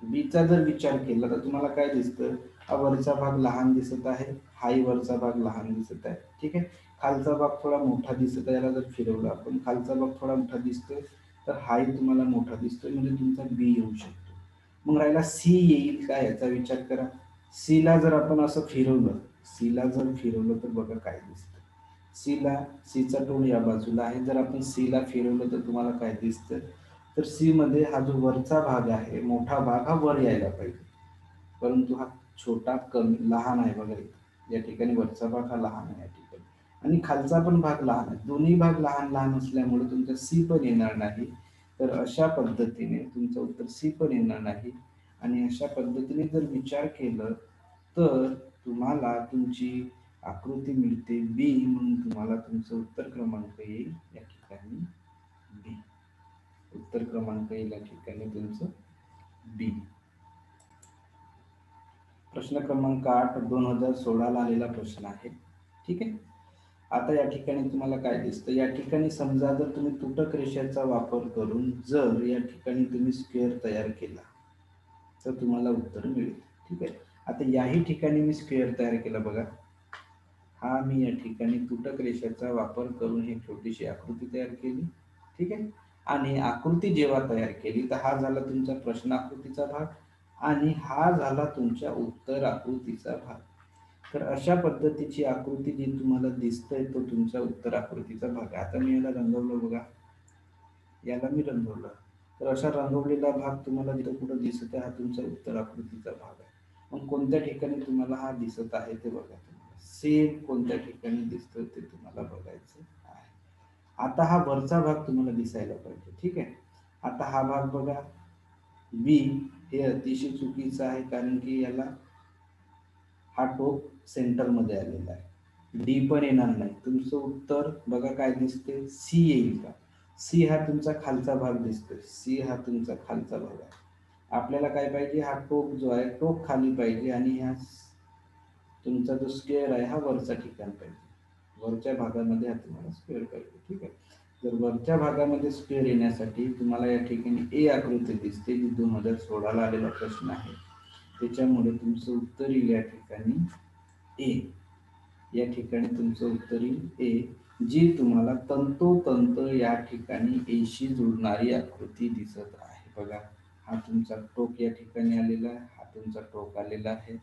[SPEAKER 1] बीचा जर विचार केला तर तुम्हाला काय दिसतं, हा वरचा भाग लहान दिसत आहे, हाही वरचा भाग लहान दिसत आहे. ठीक आहे. खालचा भाग थोडा मोठा दिसत आहे, याला जर फिरवला आपण खालचा भाग थोडा मोठा दिसतोय तर हाही तुम्हाला मोठा दिसतोय, म्हणजे तुमचा बी येऊ शकतो. मग राहिला सी येईल का याचा विचार करा. सी ला जर आपण असं फिरवलं, सी ला जर फिरवलं तर बघा काय दिसतं, सीला, सीचा टोन या बाजूला आहे, जर आपण सीला फिरवलं तर तुम्हाला काय दिसतं, तर सी मध्ये हा जो वरचा भाग आहे मोठा भाग हा वर यायला पाहिजे, परंतु हा छोटा कमी लहान आहे बघा. या ठिकाणी वरचा भाग हा लहान आहे या ठिकाणी आणि खालचा पण भाग लहान आहे, दोन्ही भाग लहान लहान असल्यामुळे तुमचा सी पण येणार नाही. तर अशा पद्धतीने तुमचं उत्तर सी पण येणार नाही. आणि अशा पद्धतीने जर विचार केलं तर तुम्हाला तुमची आकृती मिळते बी, म्हणून तुम्हाला तुमचं उत्तर क्रमांक येईल या ठिकाणी बी. उत्तर क्रमांक येईल या ठिकाणी तुमचं बी. प्रश्न क्रमांक 8 2016 ला आलेला प्रश्न आहे. ठीक आहे. आता या ठिकाणी तुम्हाला काय दिसतं, या ठिकाणी समजा जर तुम्ही तुटक रेषेचा वापर करून जर या ठिकाणी तुम्ही स्क्वेअर तयार केला तर तुम्हाला उत्तर मिळेल. ठीक आहे. आता याही ठिकाणी मी स्क्वेअर तयार केला बघा, हा मी या ठिकाणी तुटक रेषेचा वापर करून ही छोटीशी आकृती तयार केली. ठीक आहे. आणि आकृती जेव्हा तयार केली तर हा झाला तुमचा प्रश्न आकृतीचा भाग आणि हा झाला तुमच्या उत्तर आकृतीचा भाग. तर अशा पद्धतीची आकृती जी तुम्हाला दिसतंय तो तुमचा उत्तर आकृतीचा भाग आहे. आता मी याला रंगवलं बघा, याला मी रंगवलं. तर अशा रंगवलेला भाग तुम्हाला जिथं कुठं दिसत आहे हा तुमचा उत्तर आकृतीचा भाग आहे. मग कोणत्या ठिकाणी तुम्हाला हा दिसत आहे ते बघा, तुम्हाला सेम कोणत्या ठिकाणी दिसतोय ते तुम्हाला बघायचं आहे. आता हा वरचा भाग तुम्हाला दिसायला पाहिजे. ठीक आहे, आता हा भाग बघा, बी हे अतिशय चुकीचं आहे कारण की याला हा टोक सेंटरमध्ये आलेला आहे. डी पण येणार नाही. तुमचं उत्तर बघा काय दिसते, सी येईल का? सी हा तुमचा खालचा भाग दिसतोय, सी हा तुमचा खालचा भाग आहे. आपल्याला काय पाहिजे, हा टोक जो आहे टोक खाली पाहिजे आणि ह्या तुमचा जो स्क्वेअर आहे हा वरचा ठिकाण पाहिजे. वरच्या भागामध्ये हा तुम्हाला स्क्वेअर पाहिजे. ठीक आहे, तर वरच्या भागामध्ये स्क्वेअर येण्यासाठी तुम्हाला या ठिकाणी ए आकृती दिसते जी 2016ला आलेला प्रश्न आहे. त्याच्यामुळे तुमचं उत्तर येईल या ठिकाणी ए. या ठिकाणी तुमचं उत्तर येईल ए, जी तुम्हाला तंतोतंत या ठिकाणी एशी जुळणारी आकृती दिसत आहे. बघा, हा तुमचा टोक या ठिकाणी आलेला आहे, हा तुमचा टोक आलेला आहे.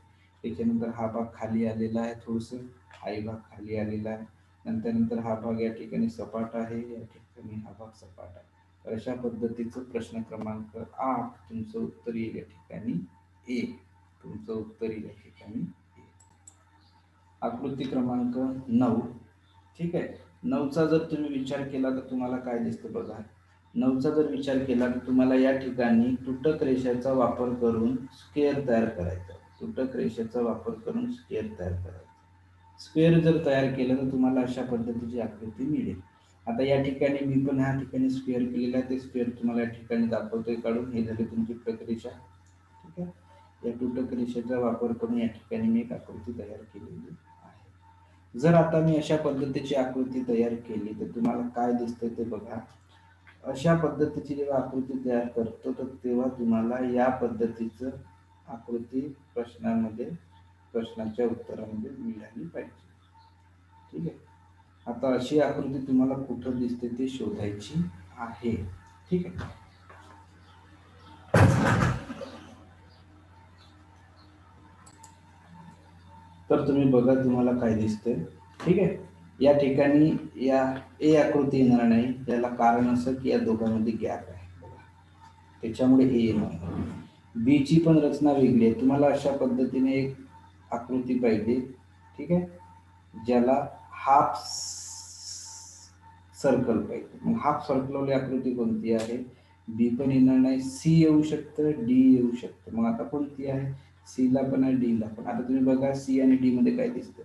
[SPEAKER 1] त्याच्यानंतर हा भाग खाली आलेला आहे, थोडंसं हाही भाग खाली आलेला आहे. नंतर हा भाग या ठिकाणी सपाट आहे, या ठिकाणी हा भाग सपाट आहे. तर अशा पद्धतीचं प्रश्न क्रमांक 8 तुमचं उत्तर येईल या ठिकाणी ए. तुमचं उत्तर येईल या ठिकाणी ए. आकृती क्रमांक 9. ठीक आहे, 9चा जर तुम्ही विचार केला तर तुम्हाला काय दिसतं बघा. 9चा जर विचार केला तर तुम्हाला या ठिकाणी तुटक रेषेचा वापर करून स्क्वेअर तयार करायचा. तुटक रेषेचा वापर करून स्क्वेअर तयार करायचा. स्क्वेअर जर तयार केलं तर तुम्हाला अशा पद्धतीची आकृती मिळेल. आता या ठिकाणी मी पण ह्या ठिकाणी स्क्वेअर केलेला आहे, ते स्क्वेअर तुम्हाला या ठिकाणी दाखवतोय काढून. हे झाले तुमची तुटक रेषा. ठीक आहे, या तुटक रेषेचा वापर करून या ठिकाणी मी एक आकृती तयार केलेली आहे. जर आता मी अशा पद्धतीची आकृती तयार केली तर तुम्हाला काय दिसतंय ते बघा. अशा पद्धतीची जेव्हा आकृती तयार करतो तर तेव्हा तुम्हाला या पद्धतीचं आकृती प्रश्नाच्या उत्तरामध्ये मिळाली पाहिजे. ठीक आहे, आता अशी आकृती तुम्हाला कुठं दिसते ते शोधायची आहे. ठीक आहे, तर तुम्ही बघा तुम्हाला काय दिसतंय. ठीक आहे, या ठिकाणी या ए आकृती येणार नाही. याला कारण असं की या दोघांमध्ये गॅप आहे बघा, त्याच्यामुळे ए येणार. बी ची पण रचना वेगळी आहे. तुम्हाला अशा पद्धतीने एक आकृती पाहिजे. ठीक आहे, ज्याला हाफ सर्कल पाहिजे. मग हाफ सर्कलवाली आकृती कोणती आहे? बी पण येणार नाही, सी येऊ शकतं, डी येऊ शकतं. मग आता कोणती आहे? सी ला पण आहे, डी ला पण. आता तुम्ही बघा सी आणि डी मध्ये काय दिसतं.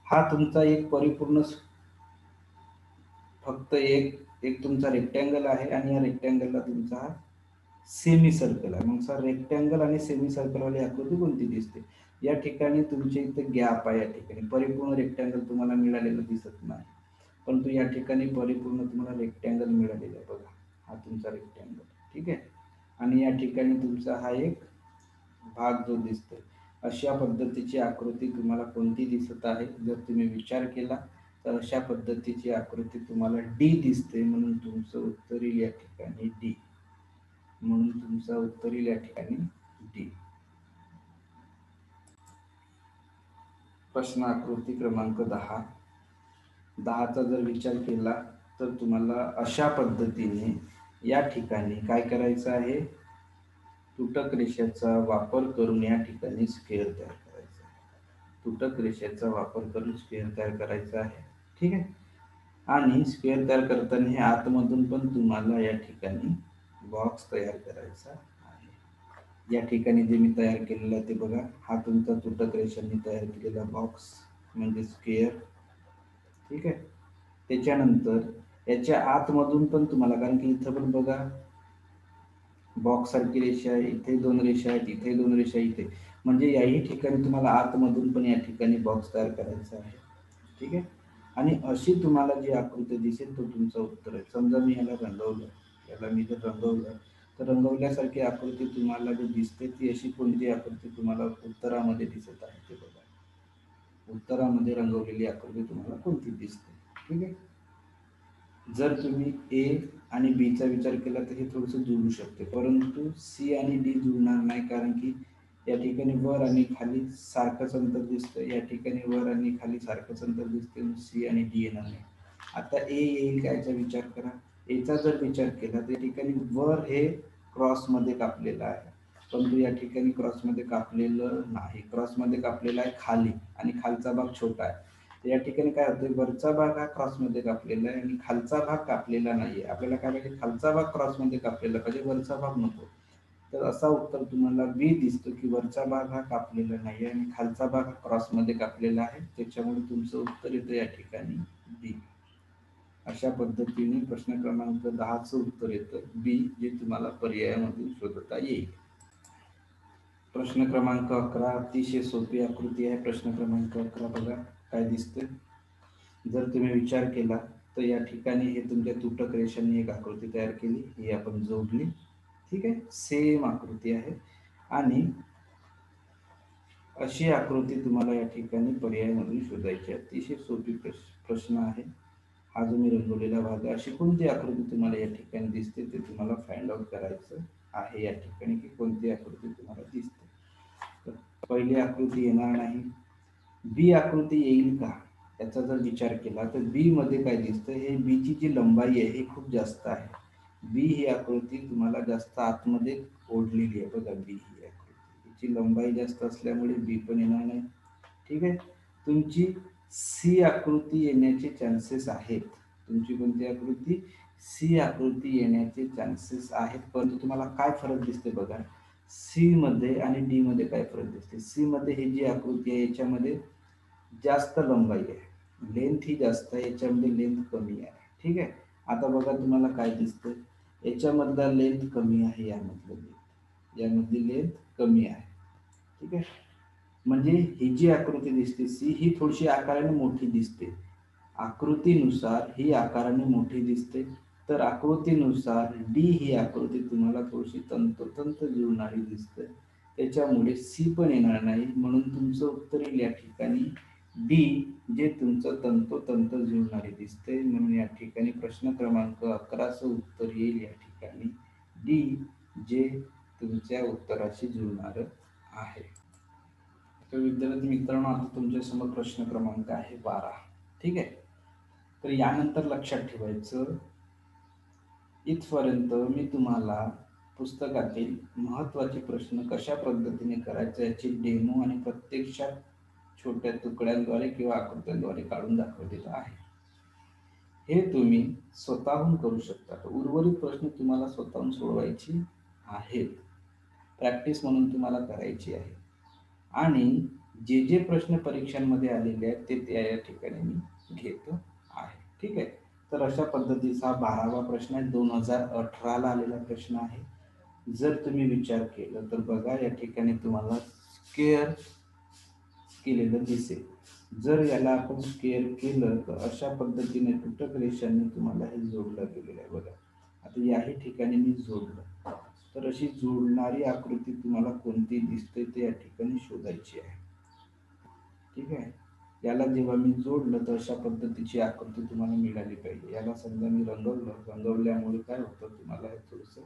[SPEAKER 1] हा तुमचा एक परिपूर्ण फक्त एक एक तुमचा रेक्टँगल आहे आणि या रेक्टँगलला तुमचा हा सेमी सर्कल आहे. मग सर रेक्टँगल आणि सेमी सर्कलवाली आकृती कोणती दिसते? या ठिकाणी तुमच्या इथे गॅप आहे. या ठिकाणी परिपूर्ण रेक्टँगल तुम्हाला मिळालेलं दिसत नाही, परंतु या ठिकाणी परिपूर्ण तुम्हाला रेक्टँगल मिळालेला आहे बघा. हा तुमचा रेक्टँगल. ठीक आहे, आणि या ठिकाणी तुमचा हा एक भाग जो दिसतोय. अशा पद्धतीची आकृती तुम्हाला कोणती दिसत आहे? जर तुम्ही विचार केला तर अशा पद्धतीची आकृती तुम्हाला डी दिसते, म्हणून तुमचं उत्तर येईल या ठिकाणी डी. म्हणून तुमचं उत्तर येईल या ठिकाणी डी. प्रश्न आकृती क्रमांक 10. 10चा जर विचार केला तर तुम्हाला अशा पद्धतीने या ठिकाणी काय करायचं आहे, तुटक रेषेचा वापर करून या ठिकाणी स्क्वेअर तयार करायचा आहे. तुटक रेषेचा वापर करून स्क्वेअर तयार करायचा आहे. ठीक आहे, आणि स्क्वेअर तयार करताना हे आतमधून पण तुम्हाला या ठिकाणी बॉक्स तयार करायचा आहे. या ठिकाणी जे मी तयार केलेलं आहे ते बघा, हा तुमचा तुटक रेषांनी तयार केलेला बॉक्स म्हणजे स्क्वेअर. ठीक आहे, त्याच्यानंतर याच्या आतमधून पण तुम्हाला, कारण की इथं पण बघा बॉक्स सारखी रेषा आहे, इथे 2 रेषा आहेत, इथे 2 रेषा, इथे, म्हणजे याही ठिकाणी तुम्हाला आतमधून पण या ठिकाणी बॉक्स तयार करायचा आहे. ठीक आहे, आणि अशी तुम्हाला जी आकृती दिसेल तो तुमचं उत्तर आहे. समजा मी याला रंगवलं, याला मी जर रंगवलं तर रंगवल्यासारखी आकृती तुम्हाला जी दिसते ती अशी कोणती आकृती तुम्हाला उत्तरामध्ये दिसत आहे ते बघा. उत्तरामध्ये रंगवलेली आकृती तुम्हाला कोणती दिसते? ठीक आहे, जर तुम्ही ए आणि बी चा विचार केला तर हे थोडंसं जुळू शकते, परंतु सी आणि डी जुळणार नाही, कारण की या ठिकाणी वर आणि खाली सारखंच अंतर दिसतं, या ठिकाणी वर आणि खाली सारखंच अंतर दिसते, सी आणि डी येणार नाही. आता ए येईल का याचा विचार करा. एचा जर विचार केला तर या ठिकाणी वर हे क्रॉसमध्ये कापलेलं आहे, परंतु या ठिकाणी क्रॉसमध्ये कापलेलं नाही, क्रॉसमध्ये कापलेलं आहे खाली आणि खालचा भाग छोटा आहे. तर या ठिकाणी काय होतं, वरचा भाग हा क्रॉसमध्ये कापलेला आहे आणि खालचा भाग कापलेला नाहीये. आपल्याला काय पाहिजे, खालचा भाग क्रॉसमध्ये कापलेला पाहिजे, वरचा भाग नको. तर असा उत्तर तुम्हाला बी दिसतो की वरचा भाग हा कापलेला नाही आणि खालचा भाग हा क्रॉसमध्ये कापलेला आहे, त्याच्यामुळे तुमचं उत्तर येतं या ठिकाणी बी. अशा पद्धतीने प्रश्न क्रमांक 10चं उत्तर येतं बी, जे तुम्हाला पर्यायामधून शोधता येईल. प्रश्न क्रमांक 11 अतिशय सोपी आकृती आहे. प्रश्न क्रमांक 11 बघा काय दिसतंय. जर तुम्ही विचार केला तर या ठिकाणी हे तुमच्या तुटक रेषांनी एक आकृती तयार केली, ही आपण जोडली. ठीक आहे, सेम आकृती आहे आणि अशी आकृती तुम्हाला या ठिकाणी पर्यायामधून शोधायची. अतिशय सोपी प्रश्न आहे हा जो मी रंगवलेला भाग आहे. अशी कोणती आकृती तुम्हाला या ठिकाणी दिसते ते तुम्हाला फाइंड आउट करायचं आहे या ठिकाणी, की कोणती आकृती तुम्हाला दिसते. तर पहिली आकृती येणार नाही. बी आकृती येईल का याचा जर विचार केला तर बी मध्ये काय दिसतं, हे बी ची जी लंबाई आहे ही खूप जास्त आहे. बी ही आकृती तुम्हाला जास्त आतमध्ये ओढलेली आहे. बघा बी ही आकृती, हिची लंबाई जास्त असल्यामुळे बी पण येणार नाही. ठीक आहे, तुमची सी आकृती येण्याचे चान्सेस आहेत. तुमची कोणती आकृती, सी आकृती येण्याचे चान्सेस आहेत, परंतु तुम्हाला काय फरक दिसते बघा, सी मध्ये आणि डी मध्ये काय फरक दिसते. सी मध्ये ही जी आकृती आहे याच्यामध्ये जास्त लंबाई आहे, लेंथ ही जास्त आहे, याच्यामध्ये लेंथ कमी आहे. ठीक आहे, आता बघा तुम्हाला काय दिसतं, याच्यामधला लेंथ कमी आहे, यामधली लेंथ कमी आहे. ठीक आहे, म्हणजे ही जी आकृती दिसते सी ही थोडीशी आकाराने मोठी दिसते. आकृतीनुसार ही आकाराने मोठी दिसते, तर आकृतीनुसार डी ही आकृती तुम्हाला थोडीशी तंतोतंत जुळणारी दिसते, त्याच्यामुळे सी पण येणार नाही. म्हणून तुमचं उत्तर येईल या ठिकाणी डी, जे तुमचं तंतोतंत जुळणारी दिसते. म्हणून या ठिकाणी प्रश्न क्रमांक 11चं उत्तर येईल या ठिकाणी डी, जे तुमच्या उत्तराशी जुळणार आहे. तर विद्यार्थी मित्रांनो, आता तुमच्या समोर प्रश्न क्रमांक आहे 12. ठीक आहे, तर यानंतर लक्षात ठेवायचं, इथपर्यंत मी तुम्हाला पुस्तकातील महत्त्वाचे प्रश्न कशा पद्धतीने करायचे याची डेमो आणि प्रत्यक्षात छोट्या तुकड्यांद्वारे किंवा आकृत्यांद्वारे काढून दाखवलेलं आहे. हे तुम्ही स्वतःहून करू शकता. तर उर्वरित प्रश्न तुम्हाला स्वतःहून सोडवायची आहेत, प्रॅक्टिस म्हणून तुम्हाला करायची आहे. आणि जे जे प्रश्न परीक्षांमध्ये आलेले आहेत ते या ठिकाणी मी घेतो आहे. ठीक आहे, तर अशा पद्धतीचा 12वा प्रश्न आहे, 2018ला आलेला प्रश्न आहे. जर तुम्ही विचार केलं तर बघा या ठिकाणी तुम्हाला स्क्वेअर केलेलं दिसेल. जर याला आपण स्क्वेअर केलं तर अशा पद्धतीने तुटक रेषांनी तुम्हाला हे जोडलं गेलेलं आहे. बघा आता याही ठिकाणी मी जोडलं, तर अशी जोडणारी आकृती तुम्हाला कोणती दिसते ते या ठिकाणी शोधायची आहे. ठीक आहे, याला जेव्हा मी जोडलं तर अशा पद्धतीची आकृती तुम्हाला मिळाली पाहिजे. याला समजा मी रंगवल्यामुळे काय होतं, तुम्हाला हे थोडंसं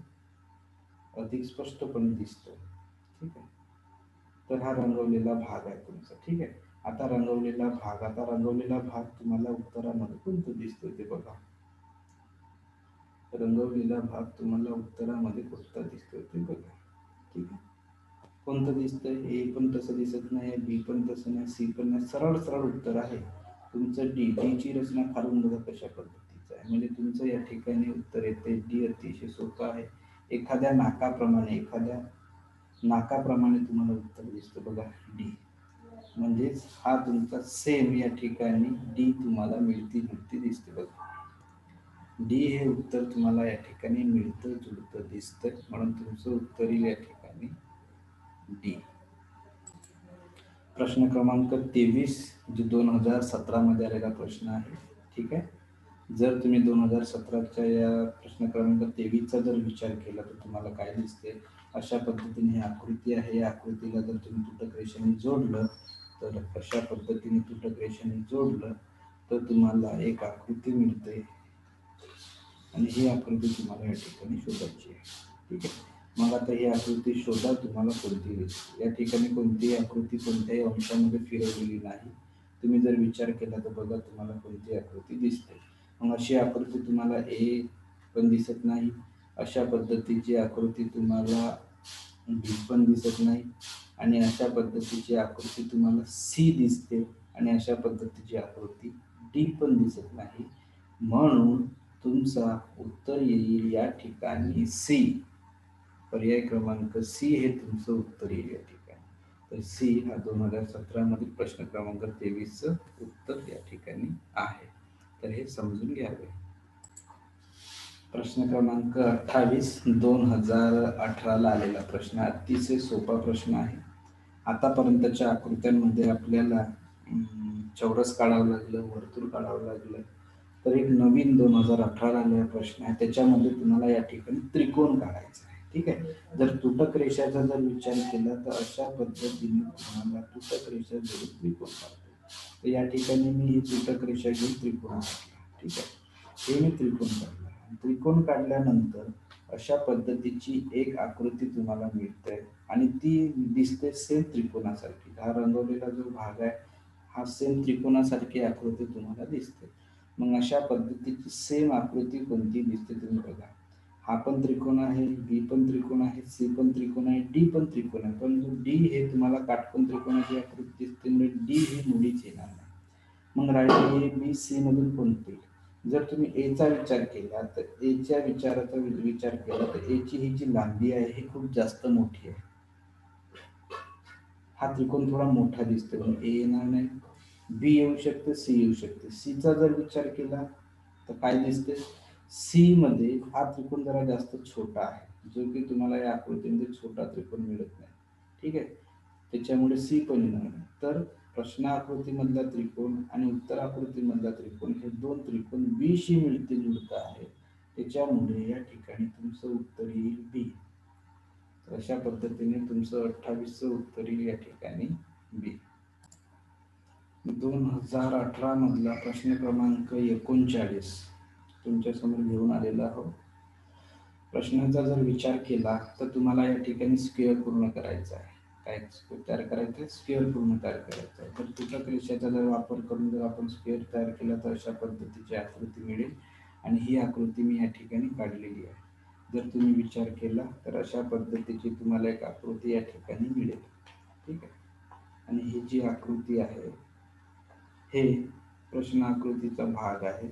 [SPEAKER 1] अधिक स्पष्टपणे दिसतं. ठीक आहे, तर हा रंगवलेला भाग आहे तुमचा. ठीक आहे, आता रंगवलेला भाग तुम्हाला उत्तरामध्ये कोणतं दिसतोय ते बघा. रंगवलेला भाग तुम्हाला उत्तरामध्ये कोणता दिसतोय ते बघा. ठीक आहे, कोणतं दिसतंय, ए पण तसं दिसत नाही, बी पण तसं नाही, सी पण नाही, सरळ सरळ उत्तर आहे तुमचं डी. डी ची रचना खालून बघा कशा पद्धतीचं आहे, म्हणजे तुमचं या ठिकाणी उत्तर येते डी. अतिशय सोपं आहे. एखाद्या नाकाप्रमाणे तुम्हाला उत्तर दिसतं बघा डी, म्हणजेच हा तुमचा सेम या ठिकाणी डी तुम्हाला मिळती दिसते बघा. डी हे उत्तर तुम्हाला या ठिकाणी मिळतं जुळतं दिसतं, म्हणून तुमचं उत्तर येईल या ठिकाणी डी. प्रश्न क्रमांक 23 जो 2017 मध्ये आलेला प्रश्न आहे. ठीक आहे, जर तुम्ही 2017च्या या प्रश्न क्रमांक 23चा जर विचार केला तर तुम्हाला काय दिसते, अशा पद्धतीने ही आकृती आहे. या आकृतीला जर तुम्ही तुटक रेषेने जोडलं तर अशा पद्धतीने तुटक रेषेने जोडलं तर तुम्हाला एक आकृती मिळते आणि ही आकृती तुम्हाला या ठिकाणी शोधायची आहे. ठीक आहे. मग आता ही आकृती शोधा, तुम्हाला कोणती दिसते. या ठिकाणी कोणतीही आकृती कोणत्याही अंशामध्ये फिरवलेली नाही. तुम्ही जर विचार केला तर बघा तुम्हाला कोणती आकृती दिसते. मग अशी आकृती तुम्हाला ए पण दिसत नाही, अशा पद्धतीची आकृती तुम्हाला बी पण दिसत नाही, आणि अशा पद्धतीची आकृती तुम्हाला सी दिसते, आणि अशा पद्धतीची आकृती डी पण दिसत नाही. म्हणून तुमचा उत्तर येईल या ठिकाणी सी. पर्याय क्रमांक सी हे तुमचं उत्तर येईल या ठिकाणी. तर सी हा 2017 मधील प्रश्न क्रमांक 23चं उत्तर या ठिकाणी आहे. तर हे समजून घ्यावे. प्रश्न क्रमांक 28 2018ला आलेला प्रश्न, अतिशय सोपा प्रश्न आहे. आतापर्यंतच्या आकृत्यांमध्ये आपल्याला चौरस काढावं लागलं, वर्तुळ काढावं लागलं. तर एक नवीन 2018ला आलेला प्रश्न आहे, त्याच्यामध्ये तुम्हाला या ठिकाणी त्रिकोण काढायचा आहे. ठीक आहे. जर तुटक रेषाचा जर विचार केला तर अशा पद्धतीने तुम्हाला तुटक रेषा जोडून त्रिकोण काढतो. तर या ठिकाणी मी ही तुटक रेषा घेऊन त्रिकोण काढला. ठीक आहे. हे मी त्रिकोण काढला. त्रिकोण काढल्यानंतर अशा पद्धतीची एक आकृती तुम्हाला मिळते, आणि ती दिसते सेम त्रिकोणासारखी. हा रंगवलेला जो भाग आहे हा सेम त्रिकोणासारखी आकृती तुम्हाला दिसते. मग अशा पद्धतीची सेम आकृती कोणती दिसते तुम्ही बघा. हा पण त्रिकोण आहे, बी पण त्रिकोण आहे, सी पण त्रिकोण आहे, डी पण त्रिकोण आहे. पण डी हे तुम्हाला काटकोन त्रिकोणाची आकृती दिसते, म्हणजे डी ही मुळीच येणार नाही. मग राहिले ए बी सी मधून कोणते. जर तुम्ही एचा विचार केला तर एच्या विचाराचा विचार केला तर एची ही जी लांबी आहे ही खूप जास्त मोठी आहे. हा त्रिकोण थोडा मोठा दिसतो, पण ए येणार नाही. बी येऊ शकते, सी येऊ शकते. सीचा जर विचार केला तर काय दिसते, सी मध्ये हा त्रिकोण जरा जास्त छोटा आहे, जो की तुम्हाला या आकृतीमध्ये छोटा त्रिकोण मिळत नाही. ठीक आहे. त्याच्यामुळे सी पण येणार नाही. तर प्रश्न आकृतीमधला त्रिकोण आणि उत्तर आकृतीमधला त्रिकोण हे दोन त्रिकोण बी शी मिळते जुळत आहे. त्याच्यामुळे या ठिकाणी तुमचं उत्तर येईल बी. अशा पद्धतीने तुमचं 28चं उत्तर येईल या ठिकाणी बी. 2018 मधला प्रश्न क्रमांक 39 तुमच्या समोर घेऊन आलेला आहोत. प्रश्नाचा जर विचार केला तर तुम्हाला या ठिकाणी स्क्वेअर पूर्ण करायचा आहे. काय तयार करायचं आहे, स्क्वेअर पूर्ण तयार करायचं आहे. तर तुटक रेषेचा जर वापर करून जर आपण स्क्वेअर तयार केला तर अशा पद्धतीची आकृती मिळेल, आणि ही आकृती मी या ठिकाणी काढलेली आहे. जर तुम्ही विचार केला तर अशा पद्धतीची तुम्हाला एक आकृती या ठिकाणी मिळेल. ठीक आहे. आणि ही जी आकृती आहे हे प्रश्न आकृतीचा भाग आहे,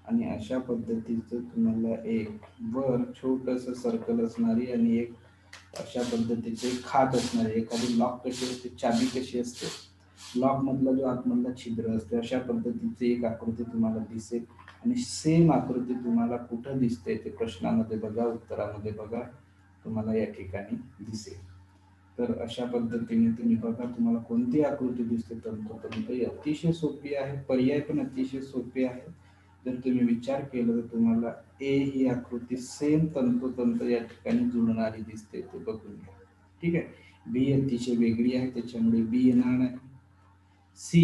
[SPEAKER 1] आणि अशा पद्धतीचं तुम्हाला एक वर छोटस सर्कल असणारी आणि एक अशा पद्धतीचे खाच असणारे. एखादी लॉक कशी असते, चाबी कशी असते, लॉक मधला जो आतमधला छिद्र असते, अशा पद्धतीची एक आकृती तुम्हाला दिसेल. आणि सेम आकृती तुम्हाला कुठं दिसते ते प्रश्नामध्ये बघा, उत्तरामध्ये बघा, तुम्हाला या ठिकाणी दिसेल. तर अशा पद्धतीने तुम्ही बघा तुम्हाला कोणती आकृती दिसते. तंतोतंत अतिशय सोपी आहे, पर्याय पण अतिशय सोपे आहे. जर तुम्ही विचार केला तर तुम्हाला ए ही आकृती सेम तंतोतंत या ठिकाणी जुळणारी दिसते, ते बघून घ्या. ठीक आहे. बी अतिशय वेगळी आहे, त्याच्यामुळे बी येणार नाही. सी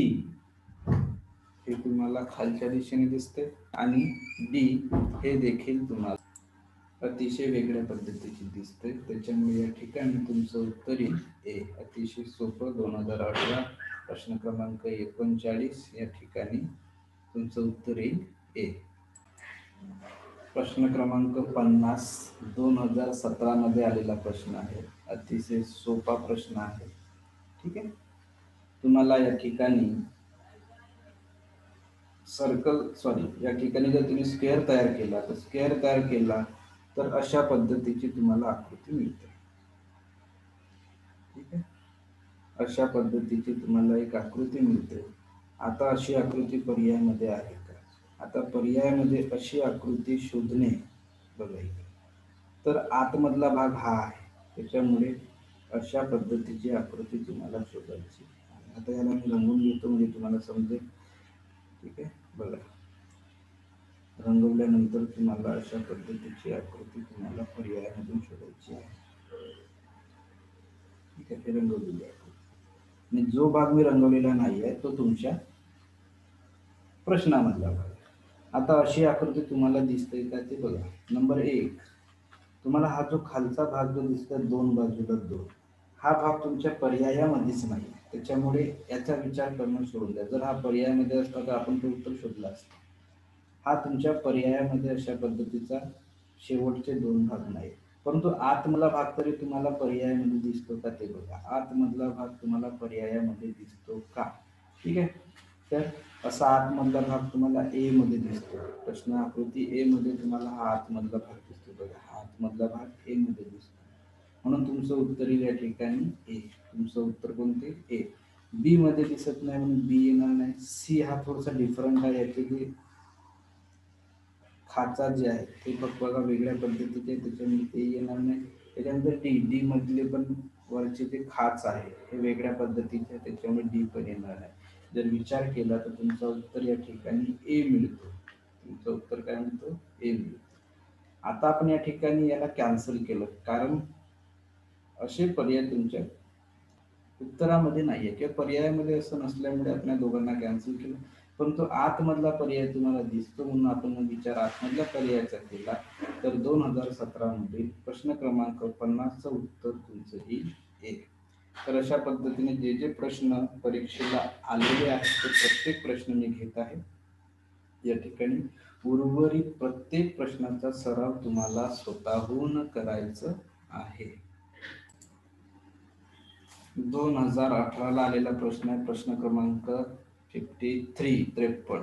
[SPEAKER 1] हे तुम्हाला खालच्या दिशेने दिसते, आणि डी हे देखील तुम्हाला अतिशय वेगळ्या पद्धतीची दिसते, त्याच्यामुळे या ठिकाणी तुमचं उत्तर येईल ए. अतिशय सोपं. 2018 प्रश्न क्रमांक 39 या ठिकाणी तुमचं उत्तर येईल ए. प्रश्न क्रमांक 50 2017 मध्ये आलेला प्रश्न आहे. अतिशय सोपा प्रश्न आहे. ठीक आहे. तुम्हाला या ठिकाणी या ठिकाणी जर तुम्ही स्क्वेअर तयार केला तर स्क्वेअर तयार केला तर अशा पद्धतीची तुम्हाला आकृती मिळते. ठीक आहे. अशा पद्धतीची तुम्हाला एक आकृती मिळते. आता अशी आकृती पर्यायामध्ये आहे का. आता पर्यायामध्ये अशी आकृती शोधणे बघायची. तर आतमधला भाग हा आहे, त्याच्यामुळे अशा पद्धतीची आकृती तुम्हाला शोधायची. आता याला मी रंगवून घेतो म्हणजे तुम्हाला समजेल. ठीक आहे. बघा, रंगवल्यानंतर तुम्हाला अशा पद्धतीची आकृती तुम्हाला पर्यायामधून शोधायची आहे. ठीक आहे. रंगवलेली आहे, आणि जो भाग मी रंगवलेला नाही आहे तो तुमच्या प्रश्नामधला भाग. आता अशी आकृती तुम्हाला दिसते का ते बघा. नंबर 1, तुम्हाला हा जो खालचा भाग जो दिसतोय 2 बाजूला 2, हा भाग तुमच्या पर्यायामध्येच नाही. त्याच्यामुळे याचा विचार करणं सोडून द्या. जर हा पर्यायामध्ये असता तर आपण ते उत्तर शोधलं असतं. हा तुमच्या पर्यायामध्ये अशा पद्धतीचा शेवटचे 2 भाग नाही. परंतु आतमधला भाग तरी तुम्हाला पर्यायामध्ये दिसतो का ते बघा. आतमधला भाग तुम्हाला पर्यायामध्ये दिसतो का? ठीक आहे. तर असा आतमधला भाग तुम्हाला ए मध्ये दिसतो. प्रश्न आकृती ए मध्ये तुम्हाला हा आतमधला भाग दिसतो बघा. हा आतमधला भाग ए मध्ये दिसतो. म्हणून तुमचं उत्तर येईल या ठिकाणी ए. तुमचं उत्तर कोणते? ए. बी मध्ये दिसत नाही म्हणून बी येणार नाही. सी हा थोडासा डिफरंट आहे. ऍक्च्युली खाचा जे आहे ते बघा वेगळ्या पद्धतीचे, त्याच्यामुळे ते येणार नाही. त्याच्यानंतर डी, डी मधले पण वरचे जे खाच आहे हे वेगळ्या पद्धतीचे, त्याच्यामुळे डी पण येणार नाही. जर विचार केला तर तुमचं उत्तर या ठिकाणी ए मिळतो. तुमचं उत्तर काय म्हणतो? ए मिळतो. आता आपण या ठिकाणी याला कॅन्सल केलं, कारण असे पर्याय तुमच्या उत्तरामध्ये नाहीये किंवा पर्यायामध्ये असं नसल्यामुळे आपण दोघांना कॅन्सल केलं. परंतु आतमधला पर्याय तुम्हाला दिसतो म्हणून आपण विचार आतमधल्या पर्यायाचा केला तर 2017 मधील प्रश्न क्रमांक 50चं उत्तर तुमचं येईल ए. तर अशा पद्धतीने जे जे प्रश्न परीक्षेला आलेले आहेत ते प्रत्येक प्रश्न मी घेत आहे. या ठिकाणी उर्वरित प्रत्येक प्रश्नाचा सराव तुम्हाला स्वतःहून करायचं आहे. 2018ला आलेला प्रश्न आहे, प्रश्न क्रमांक 53.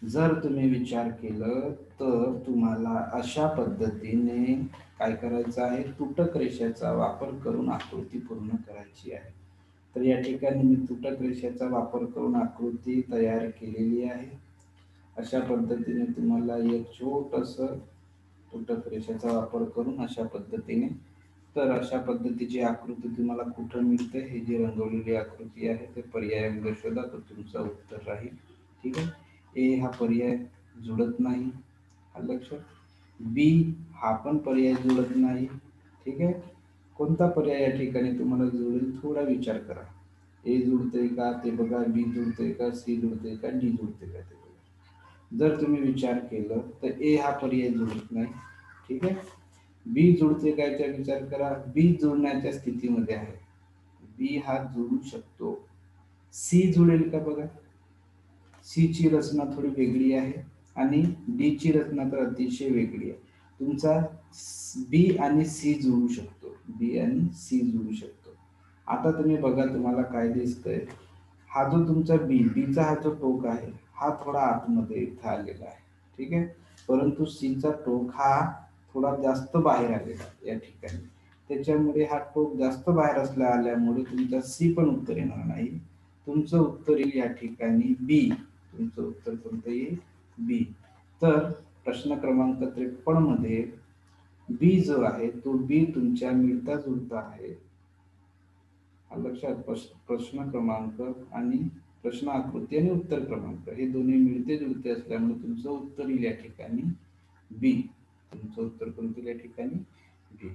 [SPEAKER 1] जर तुम्ही विचार केलं तर तुम्हाला अशा पद्धतीने काय करायचं आहे, तुटक रेषेचा वापर करून आकृती पूर्ण करायची आहे. तर या ठिकाणी मी तुटक रेषेचा वापर करून आकृती तयार केलेली आहे. अशा पद्धतीने तुम्हाला एक छोटंसं तुटक रेषेचा वापर करून अशा पद्धतीने, तर अशा पद्धतीची आकृती तुम्हाला कुठं मिळते, हे जी रंगवलेली आकृती आहे ते पर्यायामध्ये शोधा, तर तुमचं उत्तर राहील. ठीक आहे. ए हा पर्याय जुळत नाही, लक्षात. बी हा पण पर्याय जुळत नाही. ठीक आहे. कोणता पर्याय या ठिकाणी तुम्हाला जुळेल थोडा विचार करा. ए जुळतंय का ते बघा, बी जुळतंय का, सी जुळतंय का, डी जुळतंय का ते बघा. जर तुम्ही विचार केलं तर ए हा पर्याय जुळत नाही. ठीक आहे. बी जुळते काय त्या विचार करा, बी जुळण्याच्या स्थितीमध्ये आहे. बी हा जुळू शकतो. सी जुळेल का बघा. सी ची रचना थोडी वेगळी आहे आणि डी ची रचना तर अतिशय वेगळी आहे. तुमचा बी आणि सी जुळू शकतो. बी आणि सी जुळू शकतो. आता तुम्ही बघा तुम्हाला काय दिसतंय, हा जो तुमचा बी, बीचा हा जो टोक आहे हा थोडा आतमध्ये इथं आलेला आहे. ठीक आहे. परंतु सीचा टोक हा थोडा जास्त बाहेर आलेला आहे या ठिकाणी. त्याच्यामुळे हा टोक जास्त बाहेर आल्यामुळे तुमचा सी पण उत्तर येणार नाही. तुमचं उत्तर येईल या ठिकाणी बी. तुमचं उत्तर कोणतं येईल? बी. तर प्रश्न क्रमांक 53 मध्ये बी जो आहे तो बी तुमच्या मिळता जुळता आहे. लक्षात. प्रश्न क्रमांक आणि प्रश्न आकृती आणि उत्तर क्रमांक हे दोन्ही मिळते जुळते असल्यामुळे तुमचं उत्तर येईल या ठिकाणी बी. तुमचं उत्तर कोणतं या ठिकाणी? बी.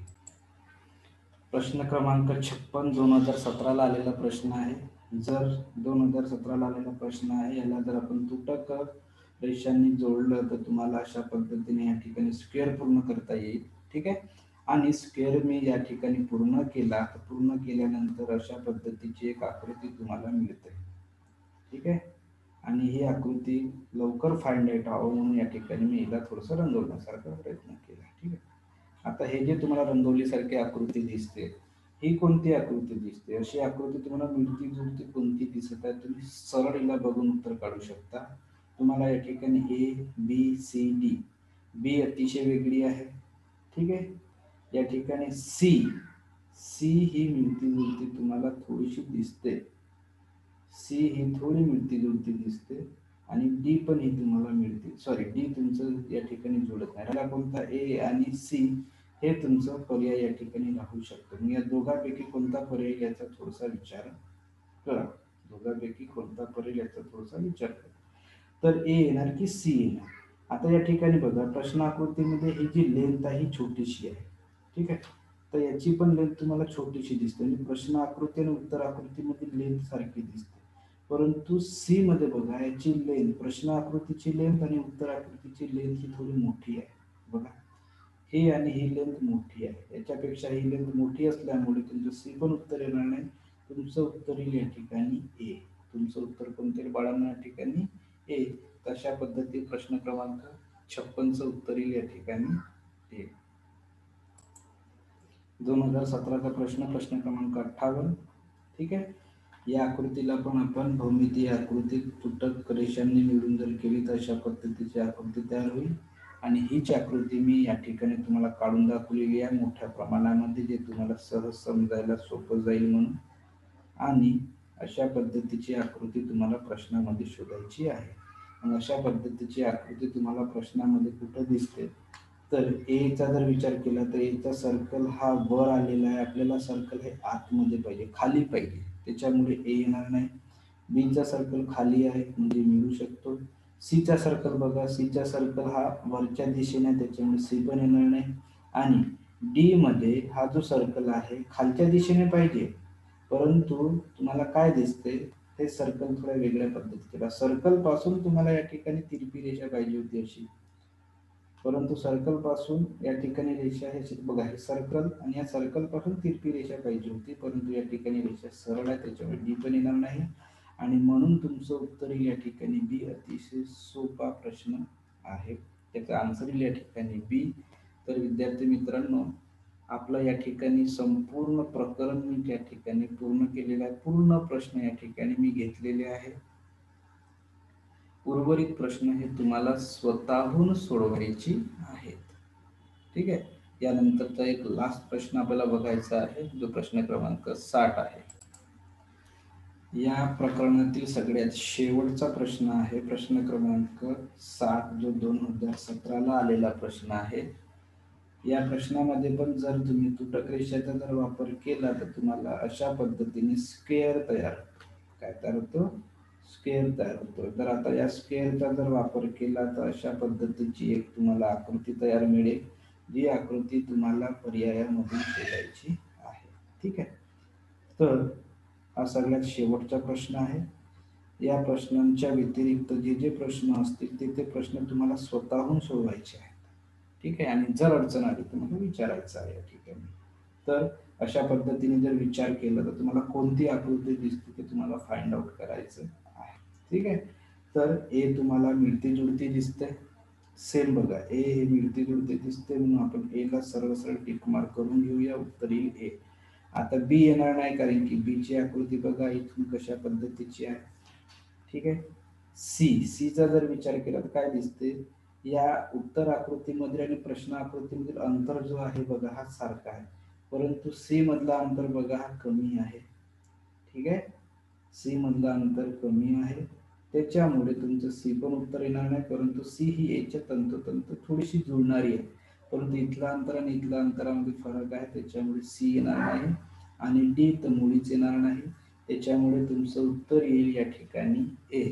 [SPEAKER 1] प्रश्न क्रमांक 56 2017ला आलेला प्रश्न आहे. जर 2017ला आलेला प्रश्न आहे, याला जर आपण तुटक रेषांनी जोडलं तर तुम्हाला अशा पद्धतीने या ठिकाणी स्क्वेअर पूर्ण करता येईल. ठीक आहे. आणि स्क्वेअर मी या ठिकाणी पूर्ण केला, पूर्ण केल्यानंतर अशा पद्धतीची एक आकृती तुम्हाला मिळते. ठीक आहे. आणि ही आकृती लवकर फाइंड आउट व्हावं म्हणून या ठिकाणी मी हिला थोडंसं रंगवण्यासारखा प्रयत्न केला. ठीक आहे. आता हे जे तुम्हाला रंगवलीसारखी आकृती दिसते, ही कोणती आकृती दिसते? अशी आकृती तुम्हाला मिळती जुळती कोणती दिसत आहे? तुम्ही सरळ हिला बघून उत्तर काढू शकता. तुम्हाला या ठिकाणी ए बी सी डी, बी अतिशय वेगळी आहे. ठीक आहे. या ठिकाणी सी, सी ही मिळती जुळती तुम्हाला थोडीशी दिसते. सी ही थोडी मिळती जुळती दिसते आणि डी पण ही तुम्हाला मिळते, सॉरी डी तुमचं या ठिकाणी जुळत नाही. त्याला कोणता ए आणि सी हे तुमचं पर्याय या ठिकाणी राहू शकतो. या दोघांपैकी कोणता पर्याय याचा थोडासा विचार करा. दोघांपैकी कोणता पर्याय याचा थोडासा विचार करा. तर ए येणार की सी येणार? आता या ठिकाणी बघा प्रश्न आकृतीमध्ये ही जी लेंथ आहे ही छोटीशी आहे. ठीक आहे. तर याची पण लेंथ तुम्हाला छोटीशी दिसते आणि प्रश्न आकृती आणि उत्तर आकृतीमध्ये लेंथ सारखी दिसते. परंतु सी मध्ये बघा याची लेंथ, प्रश्न आकृतीची लेंथ आणि उत्तर आकृतीची लेंथ ही थोडी मोठी आहे. बघा ही आणि ही लेंथ मोठी आहे, याच्यापेक्षा ही लेंथ मोठी असल्यामुळे तुमचं सी पण उत्तर येणार नाही. तुमचं उत्तर येईल या ठिकाणी ए. तुमचं उत्तर कोणतं येईल बाळांनो या ठिकाणी ए. तशा पद्धती प्रश्न क्रमांक 56चं उत्तर येईल या ठिकाणी ए. 2017चा प्रश्न, प्रश्न क्रमांक 58. ठीक आहे. या आकृतीला पण आपण भौमितीय आकृती तुटक रेषांनी निवडून जर केली तर अशा पद्धतीची आकृती तयार होईल. आणि हीच आकृती मी या ठिकाणी तुम्हाला काढून दाखवलेली आहे मोठ्या प्रमाणामध्ये, जे तुम्हाला सहज समजायला सोपं जाईल म्हणून. आणि अशा पद्धतीची आकृती तुम्हाला प्रश्नामध्ये शोधायची आहे. आणि अशा पद्धतीची आकृती तुम्हाला प्रश्नामध्ये कुठं दिसते तर एचा जर विचार केला तर एचा सर्कल हा वर आलेला आहे, आपल्याला सर्कल हे आतमध्ये पाहिजे, खाली पाहिजे, त्याच्यामुळे ए येणार नाही. बीचा सर्कल खाली आहे म्हणजे मिळू शकतो. सीचा सर्कल बघा, सीचा सर्कल हा वरच्या दिशेने आहे त्याच्यामुळे सी पण येणार नाही. आणि डी मध्ये हा जो सर्कल आहे खालच्या दिशेने पाहिजे, परंतु तुम्हाला काय दिसते ते सर्कल थोड्या वेगळ्या पद्धतीचे. सर्कल पासून तुम्हाला या ठिकाणी तिरपी रेषा पाहिजे होती अशी, परंतु सर्कल पासून या ठिकाणी रेषा हे बघा, हे सर्कल आणि या सर्कल पासून तिरपी रेषा पाहिजे होती, परंतु या ठिकाणी रेषा सरळ आहे त्याच्यामुळे डी पण येणार नाही. आणि म्हणून तुमचं उत्तर येईल या ठिकाणी बी. अतिशय सोपा प्रश्न आहे, त्याचा आन्सर येईल या ठिकाणी बी. तर विद्यार्थी मित्रांनो, आपला या ठिकाणी संपूर्ण प्रकरण मी त्या ठिकाणी पूर्ण केलेलं आहे. पूर्ण प्रश्न या ठिकाणी मी घेतलेले आहे. उर्वरित प्रश्न हे तुम्हाला स्वतःहून सोडवायची आहेत. ठीक आहे. यानंतरचा एक लास्ट प्रश्न आपल्याला बघायचा आहे, जो प्रश्न क्रमांक 60 आहे. या प्रकरणातील सगळ्यात शेवटचा प्रश्न आहे, प्रश्न क्रमांक 60, जो 2017ला आलेला प्रश्न आहे. या प्रश्नामध्ये पण जर तुम्ही तुटक रेषेचा जर वापर केला तर तुम्हाला अशा पद्धतीने स्क्वेअर तयार होतो. काय तयार होतो? स्क्वेअर तयार होतो. तर आता या स्क्वेअरचा जर वापर केला तर अशा पद्धतीची एक तुम्हाला आकृती तयार मिळेल, जी आकृती तुम्हाला पर्यायामधून शोधायची आहे. ठीक आहे. तर हा सगळ्यात शेवटचा प्रश्न आहे. या प्रश्नांच्या व्यतिरिक्त जे जे प्रश्न असतील ते प्रश्न तुम्हाला स्वतःहून सोडवायचे आहेत. ठीक आहे. आणि जर अडचण आली तुम्हाला विचारायचं आहे या ठिकाणी. तर अशा पद्धतीने जर विचार केला तर तुम्हाला कोणती आकृती दिसते ते तुम्हाला फाइंड आउट करायचं आहे. ठीक आहे. तर ए तुम्हाला मिळती जुळती दिसते, सेम बघा ए हे मिळती जुळती दिसते म्हणून आपण ए ला सरळ सरळ टिक मार्क करून घेऊया, उत्तर येईल ए. आता बी येणार नाही कारण की बी ची आकृती बघा इथून कशा पद्धतीची आहे. ठीक आहे. सीचा जर विचार केला तर काय दिसते, या उत्तर आकृतीमध्ये आणि प्रश्न आकृतीमधील अंतर जो आहे बघा हा सारखा आहे, परंतु सी मधला अंतर बघा हा कमी आहे. ठीक आहे. सी मधला अंतर कमी आहे, त्याच्यामुळे तुमचं सी पण उत्तर येणार नाही. परंतु सी ही एच्या तंतोतंत थोडीशी जुळणारी आहे, परंतु इथला अंतर आणि इथल्या अंतरामध्ये फरक आहे त्याच्यामुळे सी येणार नाही. आणि डी तर मुळीच येणार नाही, त्याच्यामुळे तुमचं उत्तर येईल या ठिकाणी ए.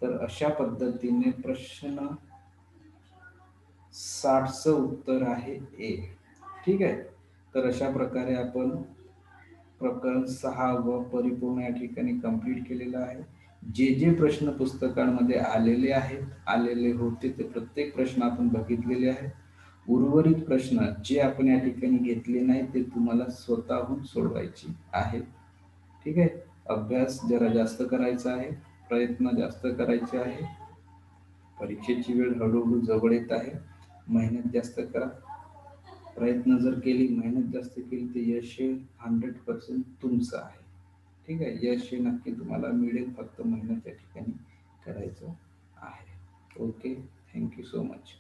[SPEAKER 1] तर अशा पद्धतीने प्रश्न 60चं उत्तर आहे ए. ठीक आहे. तर अशा प्रकारे आपण प्रकरण 6 व परिपूर्ण या ठिकाणी कंप्लीट केलेलं आहे. जे जे प्रश्न पुस्तकांमध्ये आलेले होते ते प्रत्येक प्रश्न आपण बघितलेले आहेत. उर्वरित प्रश्न जे आपण या ठिकाणी घेतले नाही ते तुम्हाला स्वतःहून सोडवायचे आहेत. ठीक आहे. अभ्यास जरा जास्त करायचा आहे, प्रयत्न जास्त करायचे आहे. परीक्षेची वेळ हळूहळू जवळ येत आहे, मेहनत जास्त करा. प्रयत्न जर केली, मेहनत जास्त केली तर यश 100% तुमचं आहे. ठीक आहे. यश हे नक्की तुम्हाला मिळेल, फक्त मेहनत या ठिकाणी करायचं आहे. ओके. Thank you so much.